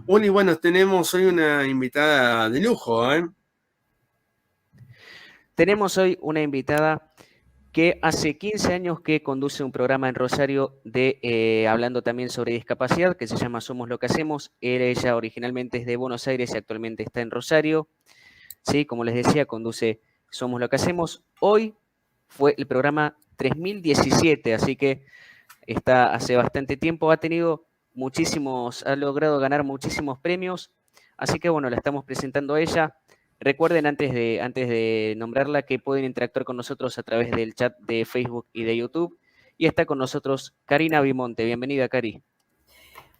Uli, bueno, tenemos hoy una invitada de lujo, ¿eh? Tenemos hoy una invitada que hace 15 años que conduce un programa en Rosario hablando también sobre discapacidad, que se llama Somos lo que hacemos. Ella originalmente es de Buenos Aires y actualmente está en Rosario. Sí, como les decía, conduce Somos lo que hacemos. Hoy fue el programa 3017, así que está hace bastante tiempo. Ha logrado ganar muchísimos premios. Así que bueno, la estamos presentando a ella. Recuerden antes de nombrarla que pueden interactuar con nosotros a través del chat de Facebook y de YouTube. Y está con nosotros Karina Bimonte. Bienvenida, Cari.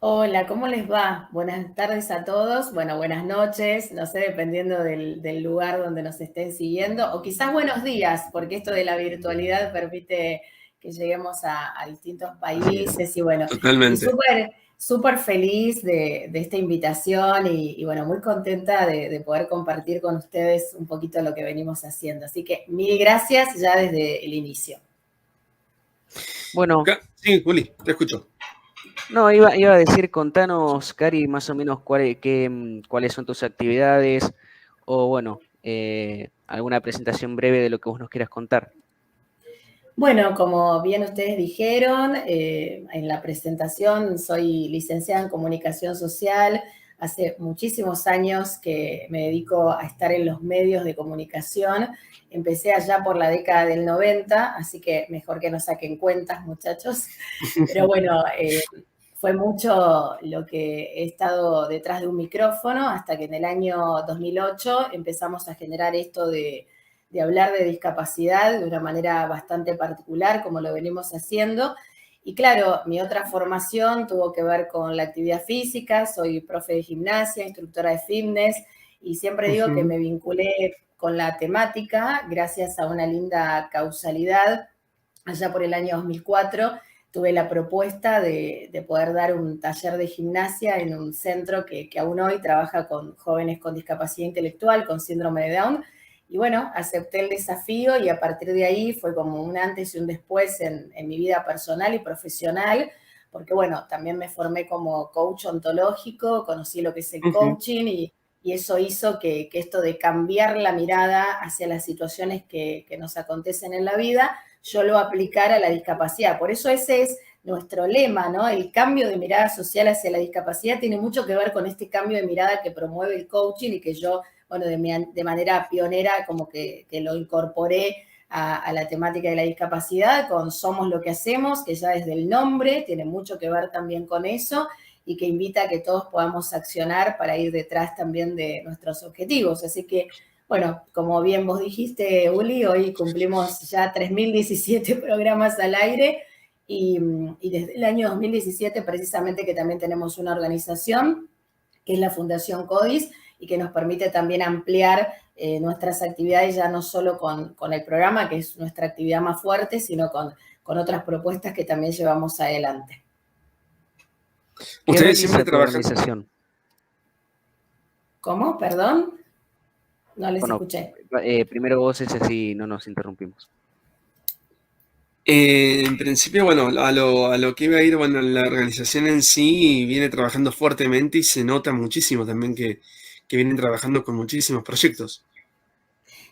Hola, ¿cómo les va? Buenas tardes a todos, bueno, buenas noches, no sé, dependiendo del lugar donde nos estén siguiendo, o quizás buenos días, porque esto de la virtualidad permite que lleguemos a distintos países y bueno, y Totalmente. súper feliz de esta invitación y bueno, muy contenta de poder compartir con ustedes un poquito lo que venimos haciendo. Así que mil gracias ya desde el inicio. Bueno, Sí, Uli, te escucho. no, iba a decir, contanos, Cari, más o menos cuáles son tus actividades o bueno, alguna presentación breve de lo que vos nos quieras contar. Bueno, como bien ustedes dijeron, en la presentación soy licenciada en comunicación social. Hace muchísimos años que me dedico a estar en los medios de comunicación. Empecé allá por la década del 90, así que mejor que no saquen cuentas, muchachos. Pero bueno, fue mucho lo que he estado detrás de un micrófono hasta que en el año 2008 empezamos a generar esto de hablar de discapacidad de una manera bastante particular, como lo venimos haciendo. Y claro, mi otra formación tuvo que ver con la actividad física, soy profe de gimnasia, instructora de fitness, y siempre digo que me vinculé con la temática gracias a una linda causalidad. Allá por el año 2004 tuve la propuesta de poder dar un taller de gimnasia en un centro que aún hoy trabaja con jóvenes con discapacidad intelectual, con síndrome de Down. Y bueno, acepté el desafío y a partir de ahí fue como un antes y un después en mi vida personal y profesional, porque bueno, también me formé como coach ontológico, conocí lo que es el coaching y eso hizo que esto de cambiar la mirada hacia las situaciones que nos acontecen en la vida, yo lo aplicara a la discapacidad. Por eso ese es nuestro lema, ¿no? El cambio de mirada social hacia la discapacidad tiene mucho que ver con este cambio de mirada que promueve el coaching y que yo, bueno, de manera pionera como que lo incorporé a la temática de la discapacidad con Somos lo que hacemos, que ya desde el nombre tiene mucho que ver también con eso y que invita a que todos podamos accionar para ir detrás también de nuestros objetivos. Así que, bueno, como bien vos dijiste, Uli, hoy cumplimos ya 3017 programas al aire y desde el año 2017 precisamente que también tenemos una organización que es la Fundación CODIS y que nos permite también ampliar nuestras actividades ya no solo con el programa, que es nuestra actividad más fuerte, sino con otras propuestas que también llevamos adelante. ¿Qué Ustedes realiza siempre tu trabajan. organización? ¿Cómo? ¿Perdón? No les Bueno, escuché. primero vos, ese sí, no nos interrumpimos. En principio, bueno, a lo que iba a ir, bueno, la organización en sí viene trabajando fuertemente y se nota muchísimo también que vienen trabajando con muchísimos proyectos.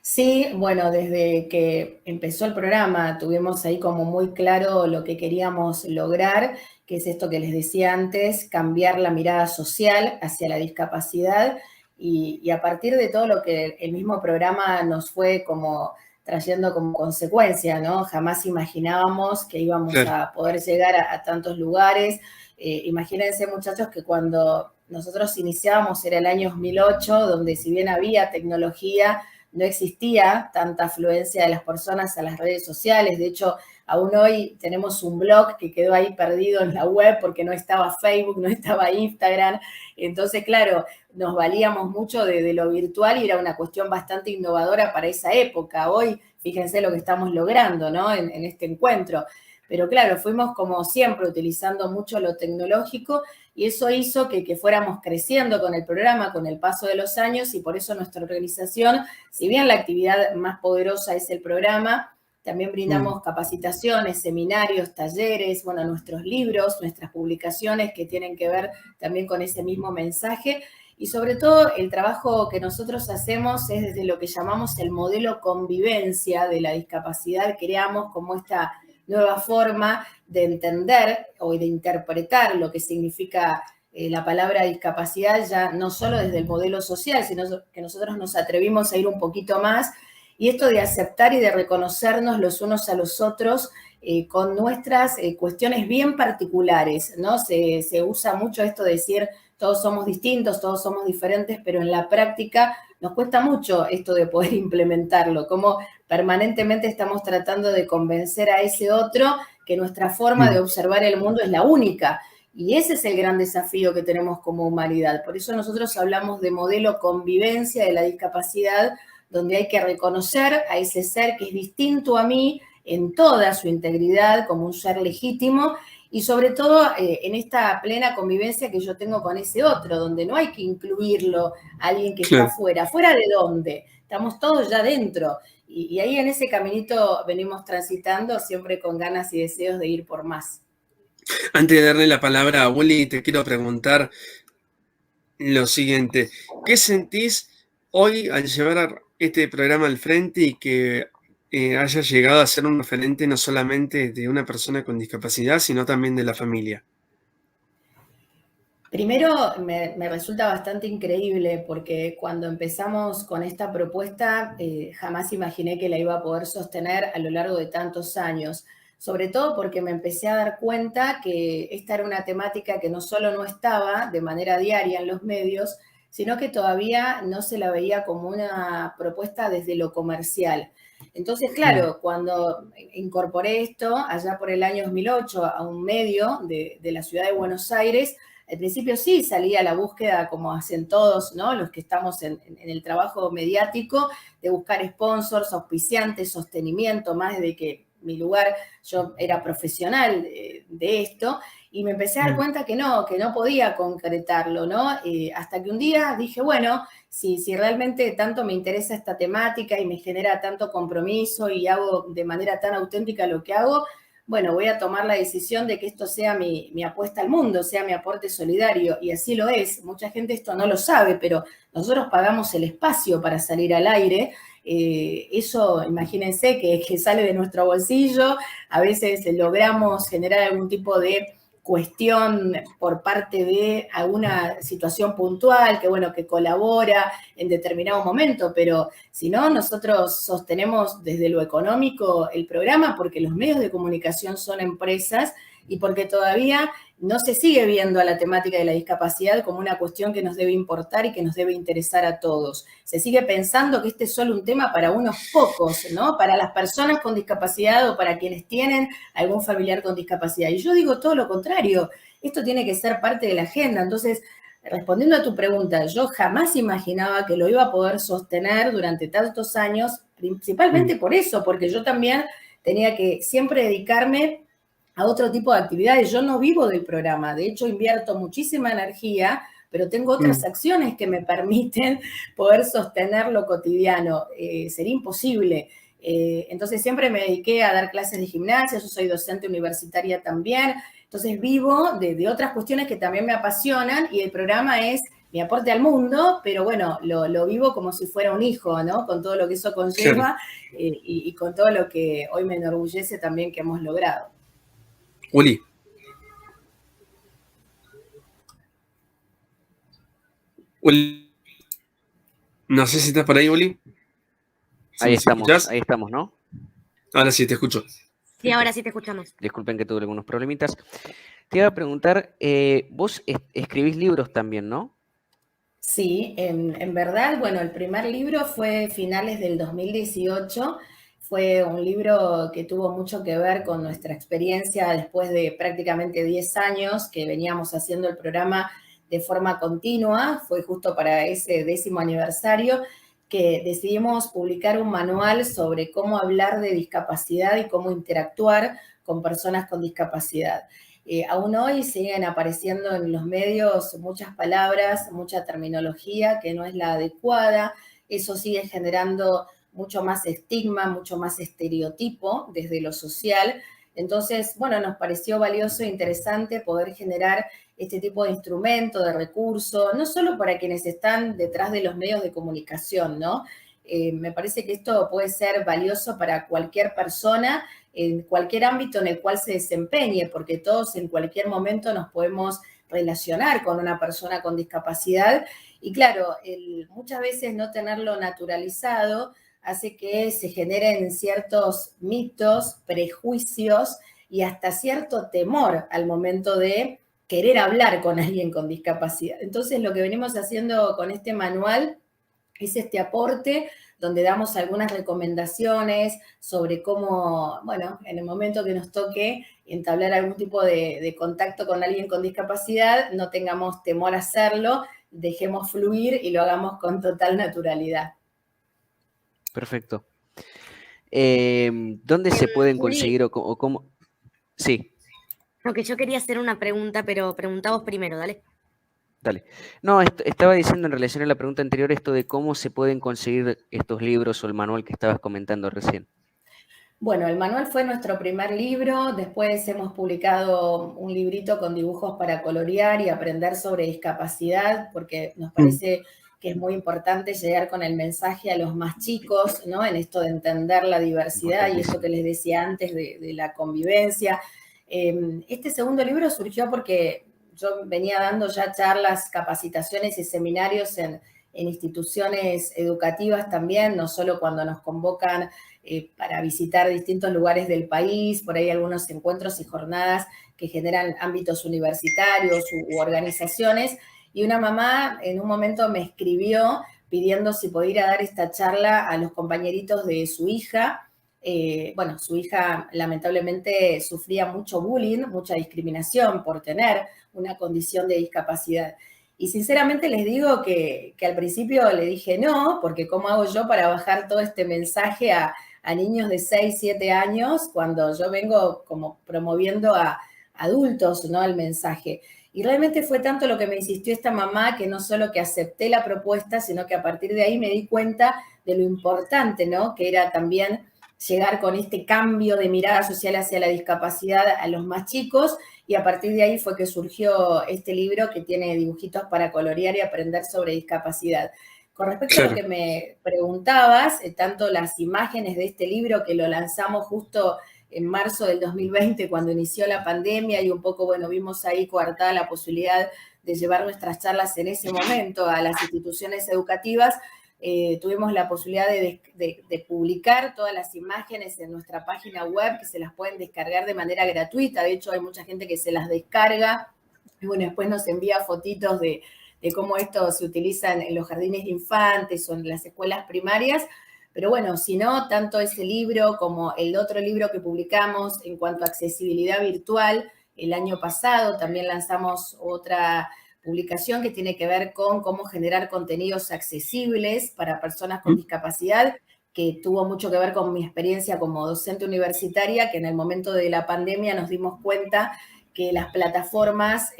Sí, bueno, desde que empezó el programa tuvimos ahí como muy claro lo que queríamos lograr, que es esto que les decía antes, cambiar la mirada social hacia la discapacidad y a partir de todo lo que el mismo programa nos fue como trayendo como consecuencia, ¿no? Jamás imaginábamos que íbamos Claro. a poder llegar a tantos lugares. Imagínense, muchachos, que cuando nosotros iniciábamos era el año 2008, donde si bien había tecnología, no existía tanta afluencia de las personas a las redes sociales. De hecho, aún hoy tenemos un blog que quedó ahí perdido en la web porque no estaba Facebook, no estaba Instagram. Entonces, claro, nos valíamos mucho de lo virtual y era una cuestión bastante innovadora para esa época. Hoy, fíjense lo que estamos logrando, ¿no? En este encuentro. Pero claro, fuimos como siempre utilizando mucho lo tecnológico y eso hizo que fuéramos creciendo con el programa, con el paso de los años y por eso nuestra organización, si bien la actividad más poderosa es el programa, también brindamos capacitaciones, seminarios, talleres, bueno, nuestros libros, nuestras publicaciones que tienen que ver también con ese mismo mensaje. Y sobre todo el trabajo que nosotros hacemos es desde lo que llamamos el modelo convivencia de la discapacidad. Creamos como esta nueva forma de entender o de interpretar lo que significa la palabra discapacidad, ya no solo desde el modelo social, sino que nosotros nos atrevimos a ir un poquito más. Y esto de aceptar y de reconocernos los unos a los otros con nuestras cuestiones bien particulares, ¿no? Se usa mucho esto de decir todos somos distintos, todos somos diferentes, pero en la práctica nos cuesta mucho esto de poder implementarlo, como permanentemente estamos tratando de convencer a ese otro que nuestra forma de observar el mundo es la única. Y ese es el gran desafío que tenemos como humanidad. Por eso nosotros hablamos de modelo convivencia de la discapacidad, donde hay que reconocer a ese ser que es distinto a mí en toda su integridad como un ser legítimo, y sobre todo en esta plena convivencia que yo tengo con ese otro, donde no hay que incluirlo a alguien que está afuera. ¿Fuera de dónde? Estamos todos ya dentro. Y ahí en ese caminito venimos transitando siempre con ganas y deseos de ir por más. Antes de darle la palabra a Willy, te quiero preguntar lo siguiente. ¿Qué sentís hoy al llevar este programa al frente y que haya llegado a ser un referente no solamente de una persona con discapacidad, sino también de la familia? Primero, me resulta bastante increíble porque cuando empezamos con esta propuesta, jamás imaginé que la iba a poder sostener a lo largo de tantos años. Sobre todo porque me empecé a dar cuenta que esta era una temática que no solo no estaba de manera diaria en los medios, sino que todavía no se la veía como una propuesta desde lo comercial. Entonces, claro, cuando incorporé esto allá por el año 2008 a un medio de la ciudad de Buenos Aires, al principio sí salía a la búsqueda, como hacen todos, ¿no? Los que estamos en el trabajo mediático, de buscar sponsors, auspiciantes, sostenimiento, más de que mi lugar, yo era profesional de esto, y me empecé a dar cuenta que no podía concretarlo, ¿no? Hasta que un día dije, bueno, si realmente tanto me interesa esta temática y me genera tanto compromiso y hago de manera tan auténtica lo que hago, bueno, voy a tomar la decisión de que esto sea mi apuesta al mundo, sea mi aporte solidario, y así lo es. Mucha gente esto no lo sabe, pero nosotros pagamos el espacio para salir al aire. Eso, imagínense que sale de nuestro bolsillo. A veces logramos generar algún tipo de cuestión por parte de alguna situación puntual que colabora en determinado momento, pero si no, nosotros sostenemos desde lo económico el programa porque los medios de comunicación son empresas y porque todavía no se sigue viendo a la temática de la discapacidad como una cuestión que nos debe importar y que nos debe interesar a todos. Se sigue pensando que este es solo un tema para unos pocos, ¿no? Para las personas con discapacidad o para quienes tienen algún familiar con discapacidad. Y yo digo todo lo contrario. Esto tiene que ser parte de la agenda. Entonces, respondiendo a tu pregunta, yo jamás imaginaba que lo iba a poder sostener durante tantos años, principalmente por eso, porque yo también tenía que siempre dedicarme a otro tipo de actividades. Yo no vivo del programa, de hecho invierto muchísima energía, pero tengo otras acciones que me permiten poder sostener lo cotidiano. Sería imposible. Entonces siempre me dediqué a dar clases de gimnasia, yo soy docente universitaria también, entonces vivo de otras cuestiones que también me apasionan y el programa es mi aporte al mundo, pero bueno, lo vivo como si fuera un hijo, ¿no? Con todo lo que eso conlleva y con todo lo que hoy me enorgullece también que hemos logrado. Uli. Uli. No sé si estás por ahí, Uli. Ahí estamos, ¿no? Ahora sí, te escucho. Sí, ahora sí te escuchamos. Disculpen que tuve algunos problemitas. Te iba a preguntar, vos escribís libros también, ¿no? Sí, en verdad, bueno, el primer libro fue finales del 2018. Fue un libro que tuvo mucho que ver con nuestra experiencia después de prácticamente 10 años que veníamos haciendo el programa de forma continua. Fue justo para ese 10º aniversario que decidimos publicar un manual sobre cómo hablar de discapacidad y cómo interactuar con personas con discapacidad. Aún hoy siguen apareciendo en los medios muchas palabras, mucha terminología que no es la adecuada. Eso sigue generando mucho más estigma, mucho más estereotipo desde lo social. Entonces, bueno, nos pareció valioso e interesante poder generar este tipo de instrumento, de recurso, no solo para quienes están detrás de los medios de comunicación, ¿no? Me parece que esto puede ser valioso para cualquier persona en cualquier ámbito en el cual se desempeñe, porque todos en cualquier momento nos podemos relacionar con una persona con discapacidad. Y claro, muchas veces no tenerlo naturalizado hace que se generen ciertos mitos, prejuicios y hasta cierto temor al momento de querer hablar con alguien con discapacidad. Entonces, lo que venimos haciendo con este manual es este aporte donde damos algunas recomendaciones sobre cómo, bueno, en el momento que nos toque entablar algún tipo de contacto con alguien con discapacidad, no tengamos temor a hacerlo, dejemos fluir y lo hagamos con total naturalidad. Perfecto. ¿Dónde se pueden conseguir o cómo? Sí. Aunque yo quería hacer una pregunta, pero preguntá vos primero, dale. Dale. No, estaba diciendo en relación a la pregunta anterior esto de cómo se pueden conseguir estos libros o el manual que estabas comentando recién. Bueno, el manual fue nuestro primer libro, después hemos publicado un librito con dibujos para colorear y aprender sobre discapacidad, porque nos parece que es muy importante llegar con el mensaje a los más chicos, ¿no? En esto de entender la diversidad y esto que les decía antes de la convivencia. Este segundo libro surgió porque yo venía dando ya charlas, capacitaciones y seminarios en instituciones educativas también, no solo cuando nos convocan para visitar distintos lugares del país, por ahí algunos encuentros y jornadas que generan ámbitos universitarios u organizaciones. Y una mamá en un momento me escribió pidiendo si podía ir a dar esta charla a los compañeritos de su hija. Bueno, su hija lamentablemente sufría mucho bullying, mucha discriminación por tener una condición de discapacidad. Y sinceramente les digo que al principio le dije no, porque ¿cómo hago yo para bajar todo este mensaje a niños de 6, 7 años cuando yo vengo como promoviendo a adultos, ¿no? El mensaje. Y realmente fue tanto lo que me insistió esta mamá que no solo que acepté la propuesta, sino que a partir de ahí me di cuenta de lo importante, ¿no? Que era también llegar con este cambio de mirada social hacia la discapacidad a los más chicos, y a partir de ahí fue que surgió este libro que tiene dibujitos para colorear y aprender sobre discapacidad. Con respecto a lo que me preguntabas, tanto las imágenes de este libro que lo lanzamos justo en marzo del 2020 cuando inició la pandemia y un poco, bueno, vimos ahí coartada la posibilidad de llevar nuestras charlas en ese momento a las instituciones educativas, tuvimos la posibilidad de publicar todas las imágenes en nuestra página web que se las pueden descargar de manera gratuita. De hecho, hay mucha gente que se las descarga y bueno, después nos envía fotitos de cómo esto se utiliza en los jardines de infantes o en las escuelas primarias. Pero bueno, si no, tanto ese libro como el otro libro que publicamos en cuanto a accesibilidad virtual, el año pasado también lanzamos otra publicación que tiene que ver con cómo generar contenidos accesibles para personas con discapacidad, que tuvo mucho que ver con mi experiencia como docente universitaria, que en el momento de la pandemia nos dimos cuenta que las plataformas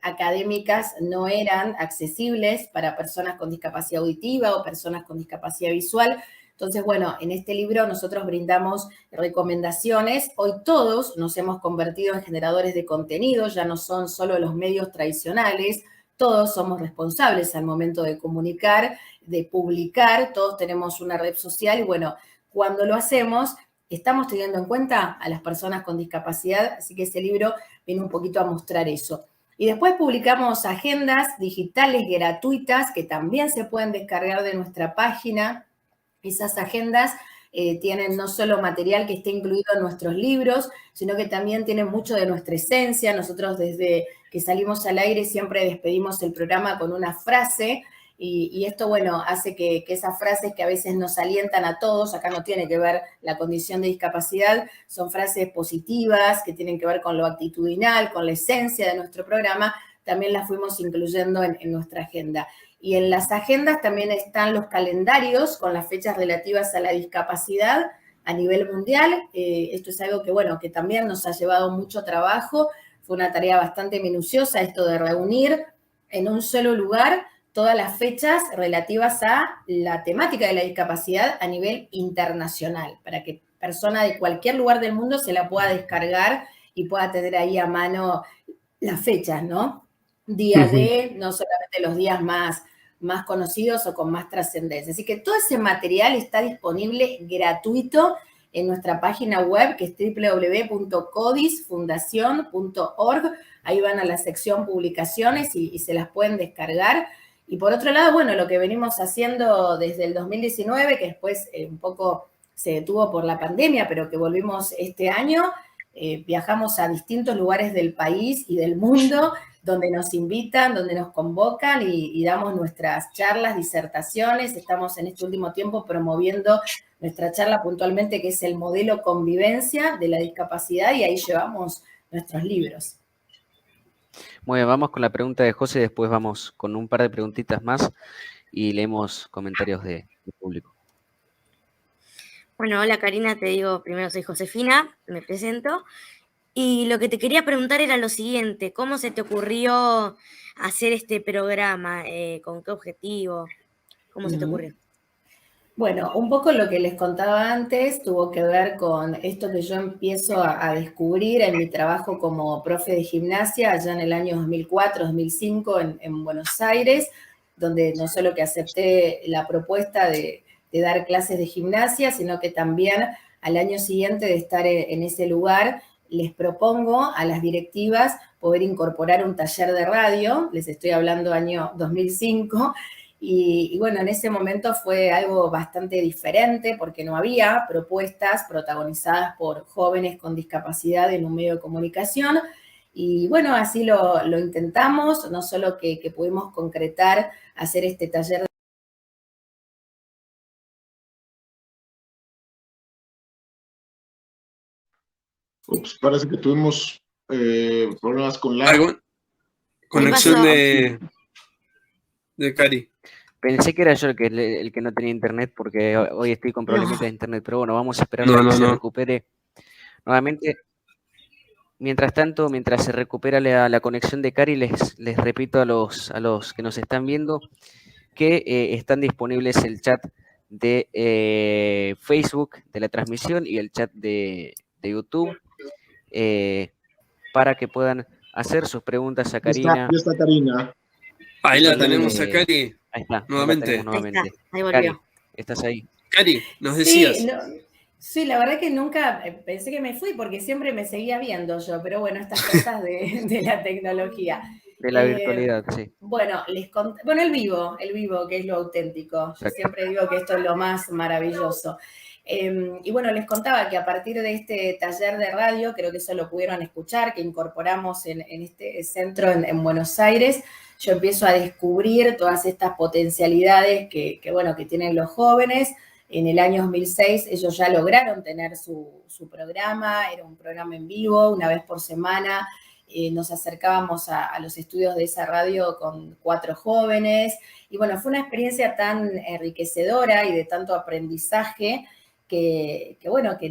académicas no eran accesibles para personas con discapacidad auditiva o personas con discapacidad visual. Entonces, bueno, en este libro nosotros brindamos recomendaciones. Hoy todos nos hemos convertido en generadores de contenido, ya no son solo los medios tradicionales, todos somos responsables al momento de comunicar, de publicar, todos tenemos una red social y bueno, cuando lo hacemos, estamos teniendo en cuenta a las personas con discapacidad, así que ese libro viene un poquito a mostrar eso. Y después publicamos agendas digitales gratuitas que también se pueden descargar de nuestra página. Esas agendas tienen no solo material que esté incluido en nuestros libros, sino que también tienen mucho de nuestra esencia. Nosotros desde que salimos al aire siempre despedimos el programa con una frase y esto, bueno, hace que esas frases que a veces nos alientan a todos, acá no tiene que ver la condición de discapacidad, son frases positivas que tienen que ver con lo actitudinal, con la esencia de nuestro programa, también las fuimos incluyendo en nuestra agenda. Y en las agendas también están los calendarios con las fechas relativas a la discapacidad a nivel mundial. Esto es algo que, bueno, que también nos ha llevado mucho trabajo. Fue una tarea bastante minuciosa esto de reunir en un solo lugar todas las fechas relativas a la temática de la discapacidad a nivel internacional, para que persona de cualquier lugar del mundo se la pueda descargar y pueda tener ahí a mano las fechas, ¿no? Día de, no solamente los días más conocidos o con más trascendencia. Así que todo ese material está disponible gratuito en nuestra página web, que es www.codisfundacion.org. Ahí van a la sección publicaciones y se las pueden descargar. Y por otro lado, bueno, lo que venimos haciendo desde el 2019, que después un poco se detuvo por la pandemia, pero que volvimos este año, viajamos a distintos lugares del país y del mundo, donde nos invitan, donde nos convocan y damos nuestras charlas, disertaciones. Estamos en este último tiempo promoviendo nuestra charla puntualmente, que es el modelo convivencia de la discapacidad, y ahí llevamos nuestros libros. Muy bien, vamos con la pregunta de José, después vamos con un par de preguntitas más y leemos comentarios del público. Bueno, hola Karina, te digo, primero soy Josefina, me presento. Y lo que te quería preguntar era lo siguiente, ¿cómo se te ocurrió hacer este programa? ¿Con qué objetivo? ¿Cómo se te ocurrió? Bueno, un poco lo que les contaba antes tuvo que ver con esto que yo empiezo a descubrir en mi trabajo como profe de gimnasia allá en el año 2004, 2005 en Buenos Aires, donde no solo que acepté la propuesta de dar clases de gimnasia, sino que también al año siguiente de estar en ese lugar, les propongo a las directivas poder incorporar un taller de radio, les estoy hablando año 2005, y bueno, en ese momento fue algo bastante diferente porque no había propuestas protagonizadas por jóvenes con discapacidad en un medio de comunicación. Y bueno, así lo intentamos, no solo que pudimos concretar hacer este taller. Ups, parece que tuvimos problemas con la conexión de Cari. Pensé que era yo el que no tenía internet, porque hoy estoy con problemitas de internet, pero bueno, vamos a esperar a que se recupere nuevamente. Mientras tanto, mientras se recupera la conexión de Cari, les repito a los que nos están viendo que están disponibles el chat de Facebook de la transmisión y el chat de YouTube para que puedan hacer sus preguntas a Karina. Ya está Karina. Ahí la tenemos a Cari. Ahí está, nuevamente. Ahí volvió. Cari, ¿estás ahí? Cari, nos decías. Sí, la verdad que nunca pensé que me fui porque siempre me seguía viendo yo, pero bueno, estas cosas de la tecnología. De la virtualidad, sí. Bueno, el vivo, que es lo auténtico. Yo siempre digo que esto es lo más maravilloso. Y bueno, les contaba que a partir de este taller de radio, creo que eso lo pudieron escuchar, que incorporamos en este centro en Buenos Aires, yo empiezo a descubrir todas estas potencialidades que tienen los jóvenes. En el año 2006 ellos ya lograron tener su programa, era un programa en vivo, una vez por semana. Nos acercábamos a los estudios de esa radio con 4 jóvenes. Y bueno, fue una experiencia tan enriquecedora y de tanto aprendizaje que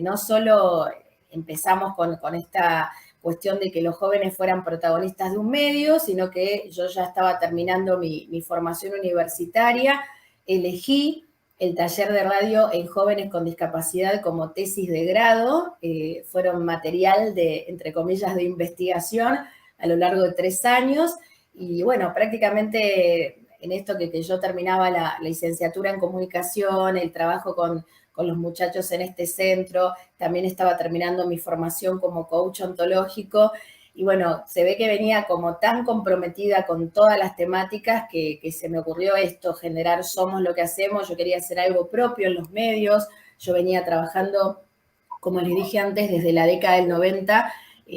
no solo empezamos con esta cuestión de que los jóvenes fueran protagonistas de un medio, sino que yo ya estaba terminando mi formación universitaria, elegí el taller de radio en jóvenes con discapacidad como tesis de grado, fueron material de, entre comillas, de investigación a lo largo de 3 años, y bueno, prácticamente en esto que yo terminaba la licenciatura en comunicación, el trabajo con los muchachos en este centro, también estaba terminando mi formación como coach ontológico, y bueno, se ve que venía como tan comprometida con todas las temáticas que se me ocurrió esto, generar Somos lo que hacemos. Yo quería hacer algo propio en los medios. Yo venía trabajando, como les dije antes, desde la década del 90,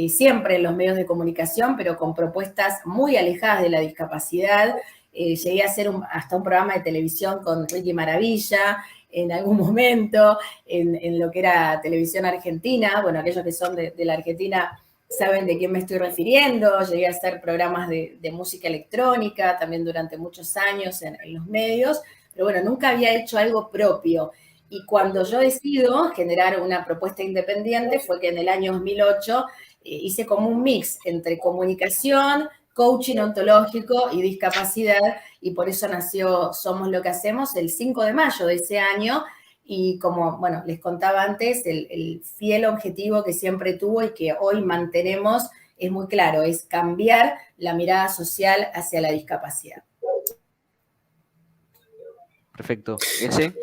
siempre en los medios de comunicación, pero con propuestas muy alejadas de la discapacidad. Llegué a hacer hasta un programa de televisión con Ricky Maravilla, en algún momento, en lo que era televisión argentina. Bueno, aquellos que son de la Argentina saben de quién me estoy refiriendo. Llegué a hacer programas de música electrónica también durante muchos años en los medios, pero bueno, nunca había hecho algo propio. Y cuando yo decido generar una propuesta independiente fue que en el año 2008 hice como un mix entre comunicación, coaching ontológico y discapacidad, y por eso nació Somos lo que hacemos el 5 de mayo de ese año, y como, bueno, les contaba antes, el fiel objetivo que siempre tuvo y que hoy mantenemos es muy claro, es cambiar la mirada social hacia la discapacidad. Perfecto. ¿Ese?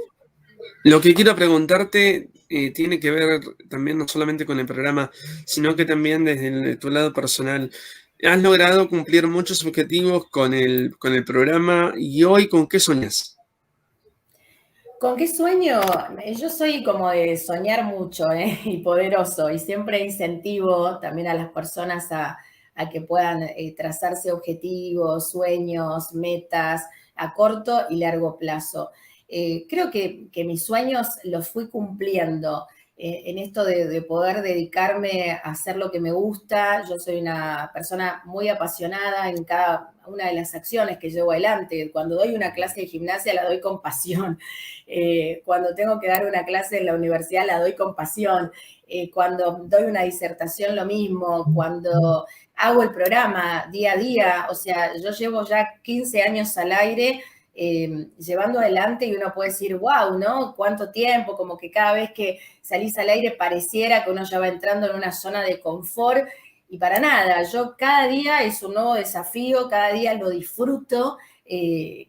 Lo que quiero preguntarte tiene que ver también no solamente con el programa, sino que también desde tu lado personal. Has logrado cumplir muchos objetivos con el programa y hoy, ¿con qué soñas? ¿Con qué sueño? Yo soy como de soñar mucho, y poderoso, y siempre incentivo también a las personas a que puedan trazarse objetivos, sueños, metas a corto y largo plazo. Creo que mis sueños los fui cumpliendo en esto de poder dedicarme a hacer lo que me gusta. Yo soy una persona muy apasionada en cada una de las acciones que llevo adelante. Cuando doy una clase de gimnasia la doy con pasión. Cuando tengo que dar una clase en la universidad la doy con pasión. Cuando doy una disertación lo mismo. Cuando hago el programa día a día, o sea, yo llevo ya 15 años al aire llevando adelante y uno puede decir, wow, ¿no? ¿Cuánto tiempo? Como que cada vez que salís al aire pareciera que uno ya va entrando en una zona de confort y para nada, yo cada día es un nuevo desafío, cada día lo disfruto,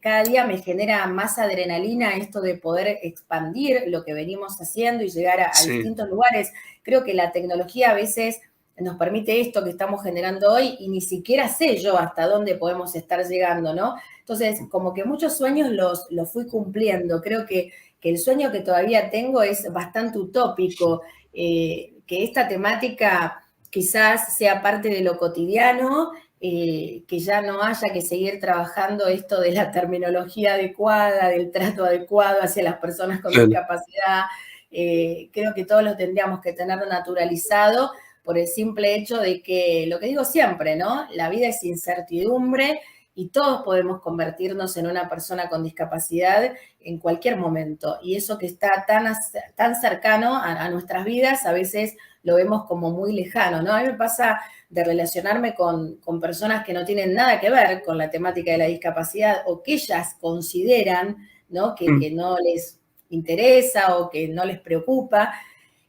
cada día me genera más adrenalina esto de poder expandir lo que venimos haciendo y llegar a distintos lugares. Creo que la tecnología a veces nos permite esto que estamos generando hoy y ni siquiera sé yo hasta dónde podemos estar llegando, ¿no? Entonces, como que muchos sueños los fui cumpliendo. Creo que el sueño que todavía tengo es bastante utópico, que esta temática quizás sea parte de lo cotidiano, que ya no haya que seguir trabajando esto de la terminología adecuada, del trato adecuado hacia las personas con discapacidad. Creo que todos lo tendríamos que tener naturalizado por el simple hecho de que, lo que digo siempre, ¿no? La vida es incertidumbre y todos podemos convertirnos en una persona con discapacidad en cualquier momento. Y eso que está tan cercano a nuestras vidas, a veces lo vemos como muy lejano, ¿no? A mí me pasa de relacionarme con personas que no tienen nada que ver con la temática de la discapacidad o que ellas consideran, ¿no? Que no les interesa o que no les preocupa.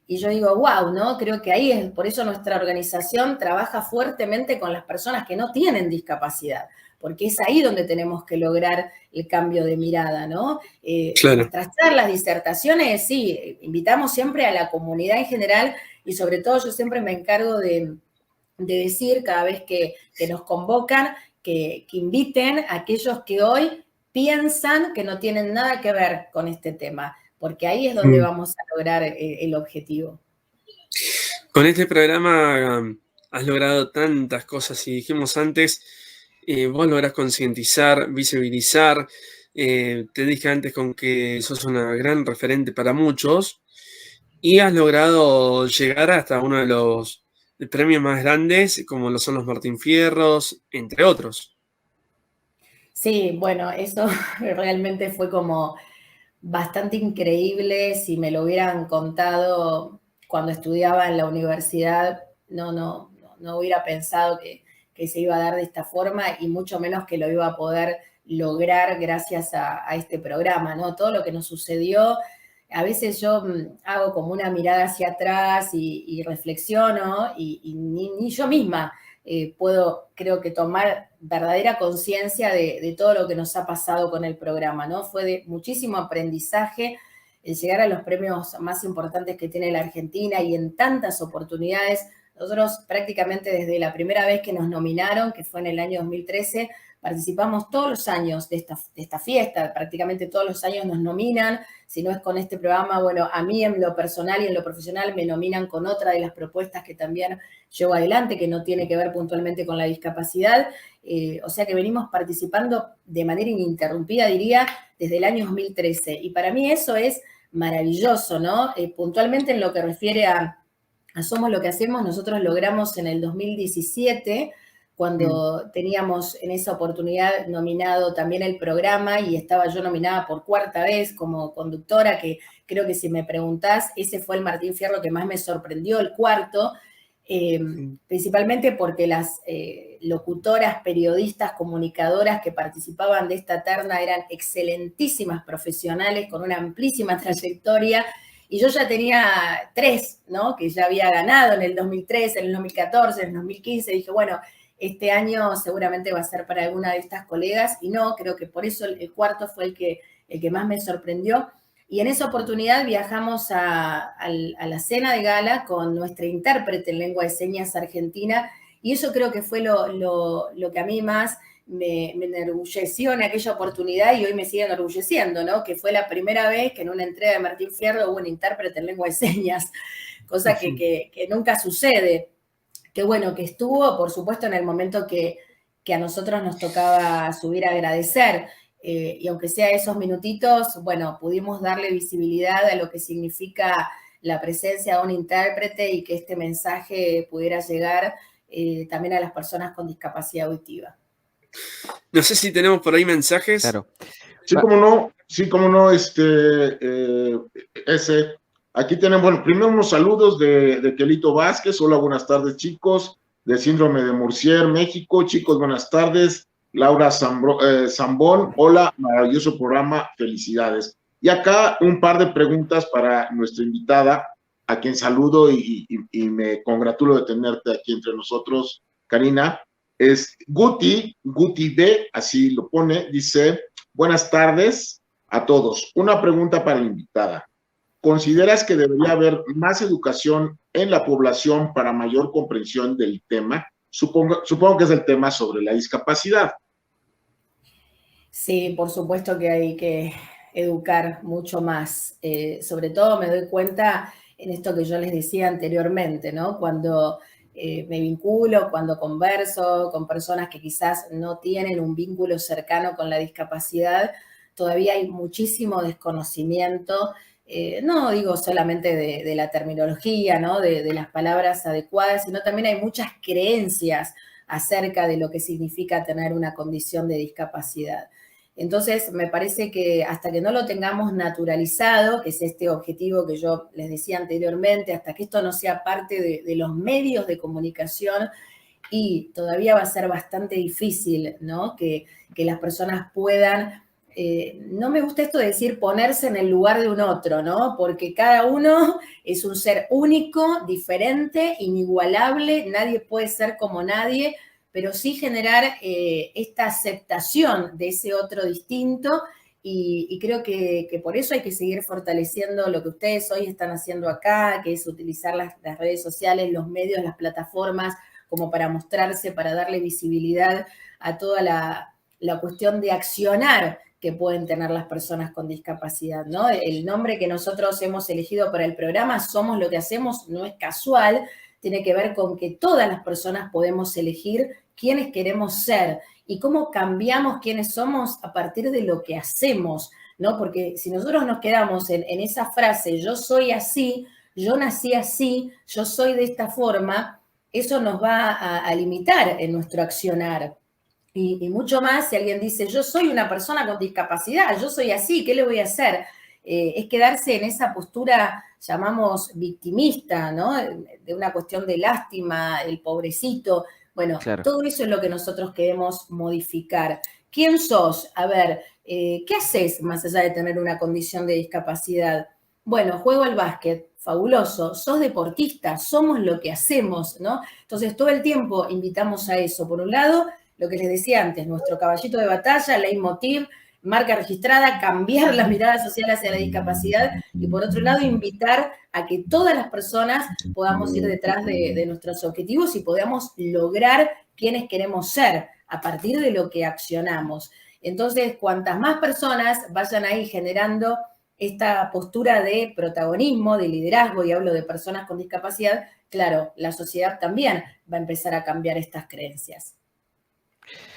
Y yo digo, wow, ¿no? Creo que ahí es, por eso nuestra organización trabaja fuertemente con las personas que no tienen discapacidad, porque es ahí donde tenemos que lograr el cambio de mirada, ¿no? Nuestras charlas, disertaciones, sí, invitamos siempre a la comunidad en general y sobre todo yo siempre me encargo de decir cada vez que nos convocan, que inviten a aquellos que hoy piensan que no tienen nada que ver con este tema, porque ahí es donde vamos a lograr el objetivo. Con este programa has logrado tantas cosas y dijimos antes, vos lográs concientizar, visibilizar, te dije antes con que sos una gran referente para muchos y has logrado llegar hasta uno de los premios más grandes como lo son los Martín Fierros, entre otros. Sí, bueno, eso realmente fue como bastante increíble. Si me lo hubieran contado cuando estudiaba en la universidad, no hubiera pensado que se iba a dar de esta forma y mucho menos que lo iba a poder lograr gracias a este programa, ¿no? Todo lo que nos sucedió, a veces yo hago como una mirada hacia atrás y reflexiono y ni yo misma puedo, creo que, tomar verdadera conciencia de todo lo que nos ha pasado con el programa, ¿no? Fue de muchísimo aprendizaje el llegar a los premios más importantes que tiene la Argentina y en tantas oportunidades. Nosotros prácticamente desde la primera vez que nos nominaron, que fue en el año 2013, participamos todos los años de esta fiesta, prácticamente todos los años nos nominan, si no es con este programa, bueno, a mí en lo personal y en lo profesional me nominan con otra de las propuestas que también llevo adelante, que no tiene que ver puntualmente con la discapacidad, o sea que venimos participando de manera ininterrumpida, diría, desde el año 2013, y para mí eso es maravilloso, ¿no? Puntualmente en lo que refiere a Somos lo que hacemos, nosotros logramos en el 2017, cuando teníamos en esa oportunidad nominado también el programa y estaba yo nominada por cuarta vez como conductora, que creo que si me preguntás, ese fue el Martín Fierro que más me sorprendió, el cuarto. principalmente porque las locutoras, periodistas, comunicadoras que participaban de esta terna eran excelentísimas profesionales con una amplísima trayectoria, y yo ya tenía 3, ¿no? Que ya había ganado en el 2013, en el 2014, en el 2015, dije, bueno, este año seguramente va a ser para alguna de estas colegas, y no, creo que por eso el cuarto fue el que más me sorprendió. Y en esa oportunidad viajamos a la cena de gala con nuestra intérprete en lengua de señas argentina, y eso creo que fue lo que a mí más me enorgulleció en aquella oportunidad, y hoy me sigue enorgulleciendo, ¿no? Que fue la primera vez que en una entrega de Martín Fierro hubo un intérprete en lengua de señas, cosa que nunca sucede. Que bueno, que estuvo, por supuesto, en el momento que a nosotros nos tocaba subir a agradecer. Y aunque sea esos minutitos, bueno, pudimos darle visibilidad a lo que significa la presencia de un intérprete y que este mensaje pudiera llegar también a las personas con discapacidad auditiva. No sé si tenemos por ahí mensajes. Claro. Sí, cómo no, aquí tenemos, bueno, primero unos saludos de Kelito Vázquez. Hola, buenas tardes, chicos, de Síndrome de Murcier, México. Chicos, buenas tardes. Laura Zambón, hola, maravilloso programa, felicidades. Y acá un par de preguntas para nuestra invitada, a quien saludo y me congratulo de tenerte aquí entre nosotros, Karina. Es Guti B, así lo pone, dice, buenas tardes a todos. Una pregunta para la invitada. ¿Consideras que debería haber más educación en la población para mayor comprensión del tema? Supongo que es el tema sobre la discapacidad. Sí, por supuesto que hay que educar mucho más. Sobre todo me doy cuenta en esto que yo les decía anteriormente, ¿no? Cuando me vinculo, cuando converso con personas que quizás no tienen un vínculo cercano con la discapacidad, todavía hay muchísimo desconocimiento. No digo solamente de la terminología, ¿no? De las palabras adecuadas, sino también hay muchas creencias acerca de lo que significa tener una condición de discapacidad. Entonces, me parece que hasta que no lo tengamos naturalizado, que es este objetivo que yo les decía anteriormente, hasta que esto no sea parte de los medios de comunicación, y todavía va a ser bastante difícil, ¿no? Que las personas puedan, no me gusta esto de decir ponerse en el lugar de un otro, ¿no? Porque cada uno es un ser único, diferente, inigualable, nadie puede ser como nadie, pero sí generar esta aceptación de ese otro distinto, y creo que por eso hay que seguir fortaleciendo lo que ustedes hoy están haciendo acá, que es utilizar las redes sociales, los medios, las plataformas, como para mostrarse, para darle visibilidad a toda la cuestión de accionar que pueden tener las personas con discapacidad, ¿no? El nombre que nosotros hemos elegido para el programa, Somos lo que hacemos, no es casual, tiene que ver con que todas las personas podemos elegir quiénes queremos ser y cómo cambiamos quiénes somos a partir de lo que hacemos, ¿no? Porque si nosotros nos quedamos en esa frase, yo soy así, yo nací así, yo soy de esta forma, eso nos va a limitar en nuestro accionar. Y mucho más si alguien dice, yo soy una persona con discapacidad, yo soy así, ¿qué le voy a hacer? Es quedarse en esa postura, llamamos victimista, ¿no? De una cuestión de lástima, el pobrecito. Bueno, claro, todo eso es lo que nosotros queremos modificar. ¿Quién sos? A ver, ¿qué haces más allá de tener una condición de discapacidad? Bueno, juego al básquet, fabuloso, sos deportista, somos lo que hacemos, ¿no? Entonces, todo el tiempo invitamos a eso. Por un lado, lo que les decía antes, nuestro caballito de batalla, leitmotiv, marca registrada, cambiar la mirada social hacia la discapacidad, y por otro lado, invitar a que todas las personas podamos ir detrás de nuestros objetivos y podamos lograr quienes queremos ser a partir de lo que accionamos. Entonces, cuantas más personas vayan ahí generando esta postura de protagonismo, de liderazgo, y hablo de personas con discapacidad, claro, la sociedad también va a empezar a cambiar estas creencias.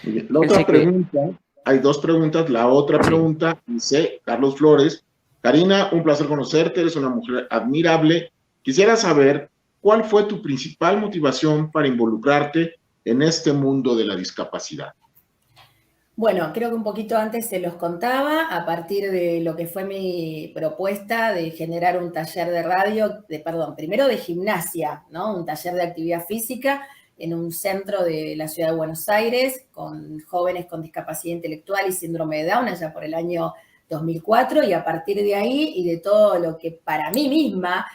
La otra pregunta, hay dos preguntas. La otra pregunta dice Carlos Flores: Karina, un placer conocerte, eres una mujer admirable. Quisiera saber cuál fue tu principal motivación para involucrarte en este mundo de la discapacidad. Bueno, creo que un poquito antes se los contaba, a partir de lo que fue mi propuesta de generar un taller de radio, primero de gimnasia, ¿no? Un taller de actividad física en un centro de la ciudad de Buenos Aires con jóvenes con discapacidad intelectual y síndrome de Down allá por el año 2004, y a partir de ahí y de todo lo que para mí misma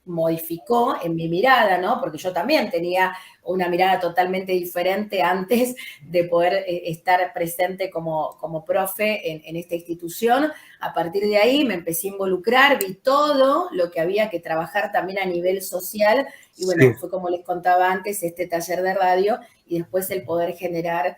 modificó en mi mirada, ¿no? Porque yo también tenía una mirada totalmente diferente antes de poder estar presente como profe en esta institución. A partir de ahí me empecé a involucrar, vi todo lo que había que trabajar también a nivel social, y bueno, fue como les contaba antes, este taller de radio, y después el poder generar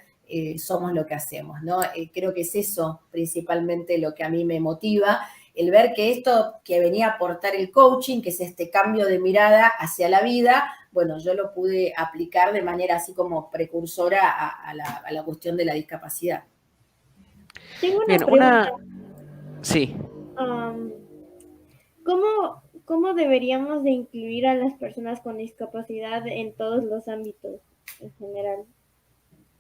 Somos lo que hacemos, ¿no? Creo que es eso principalmente lo que a mí me motiva, el ver que esto que venía a aportar el coaching, que es este cambio de mirada hacia la vida, bueno, yo lo pude aplicar de manera así como precursora a la cuestión de la discapacidad. Tengo una Bien, pregunta. Sí. ¿Cómo deberíamos de incluir a las personas con discapacidad en todos los ámbitos en general?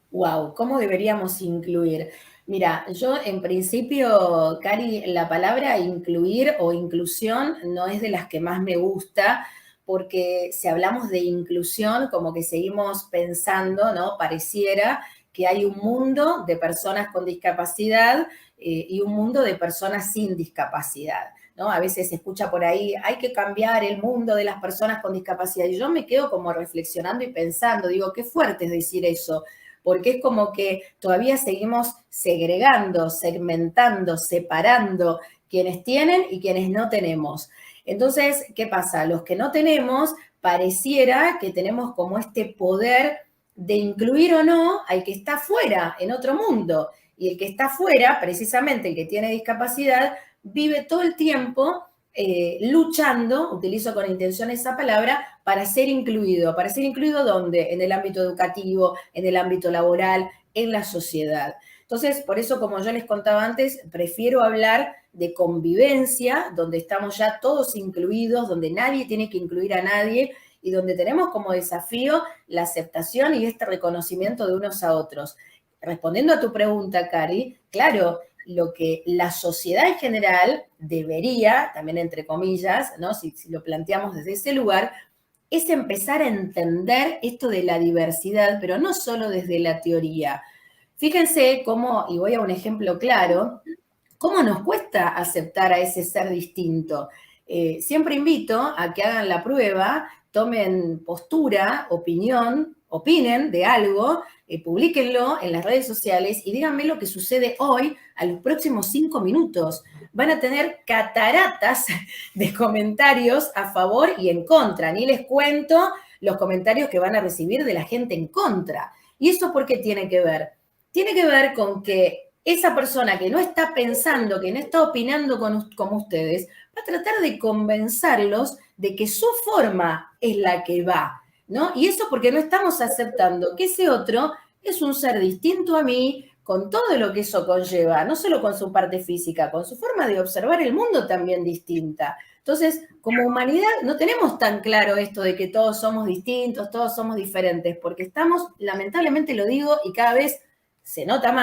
Wow, ¿cómo deberíamos incluir? Mira, yo en principio, Cari, la palabra incluir o inclusión no es de las que más me gusta, porque si hablamos de inclusión, como que seguimos pensando, ¿no? Pareciera que hay un mundo de personas con discapacidad y un mundo de personas sin discapacidad, ¿no? A veces se escucha por ahí, hay que cambiar el mundo de las personas con discapacidad. Y yo me quedo como reflexionando y pensando, digo, qué fuerte es decir eso, porque es como que todavía seguimos segregando, segmentando, separando quienes tienen y quienes no tenemos. Entonces, ¿qué pasa? Los que no tenemos, pareciera que tenemos como este poder de incluir o no al que está fuera, en otro mundo. Y el que está fuera, precisamente el que tiene discapacidad, vive todo el tiempo luchando, utilizo con intención esa palabra, para ser incluido. ¿Para ser incluido dónde? En el ámbito educativo, en el ámbito laboral, en la sociedad. Entonces, por eso, como yo les contaba antes, prefiero hablar de convivencia, donde estamos ya todos incluidos, donde nadie tiene que incluir a nadie y donde tenemos como desafío la aceptación y este reconocimiento de unos a otros. Respondiendo a tu pregunta, Cari, claro, lo que la sociedad en general debería, también entre comillas, ¿no? Si lo planteamos desde ese lugar, es empezar a entender esto de la diversidad, pero no solo desde la teoría. Fíjense cómo, y voy a un ejemplo claro, cómo nos cuesta aceptar a ese ser distinto. Siempre invito a que hagan la prueba, tomen postura, opinen de algo, publíquenlo en las redes sociales y díganme lo que sucede hoy a los próximos 5 minutos. Van a tener cataratas de comentarios a favor y en contra. Ni les cuento los comentarios que van a recibir de la gente en contra. ¿Y eso por qué tiene que ver? Tiene que ver con que esa persona que no está pensando, que no está opinando como ustedes, va a tratar de convencerlos de que su forma es la que va, ¿no? Y eso porque no estamos aceptando que ese otro es un ser distinto a mí, con todo lo que eso conlleva, no solo con su parte física, con su forma de observar el mundo también distinta. Entonces, como humanidad no tenemos tan claro esto de que todos somos distintos, todos somos diferentes, porque estamos, lamentablemente lo digo, y cada vez se nota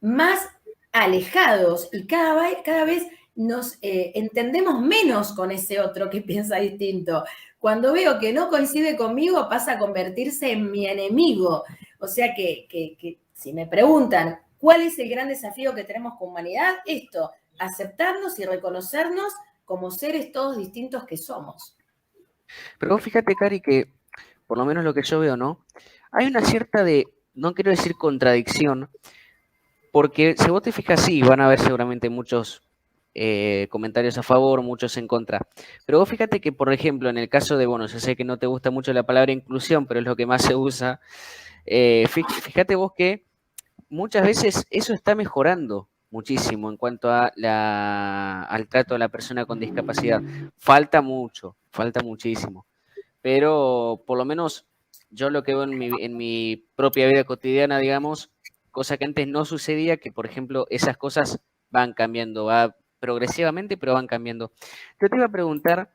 más alejados y cada vez nos entendemos menos con ese otro que piensa distinto. Cuando veo que no coincide conmigo, pasa a convertirse en mi enemigo. O sea que si me preguntan cuál es el gran desafío que tenemos como humanidad, esto, aceptarnos y reconocernos como seres todos distintos que somos. Pero vos fíjate, Cari, que por lo menos lo que yo veo, ¿no? Hay una cierta no quiero decir contradicción, porque si vos te fijas, sí, van a haber seguramente muchos comentarios a favor, muchos en contra. Pero vos fíjate que, por ejemplo, en el caso de, bueno, yo sé que no te gusta mucho la palabra inclusión, pero es lo que más se usa. Fíjate vos que muchas veces eso está mejorando muchísimo en cuanto a al trato a la persona con discapacidad. Falta muchísimo. Pero por lo menos yo lo que veo en mi propia vida cotidiana, digamos, cosa que antes no sucedía, que por ejemplo esas cosas van cambiando, va progresivamente, pero van cambiando. Yo te iba a preguntar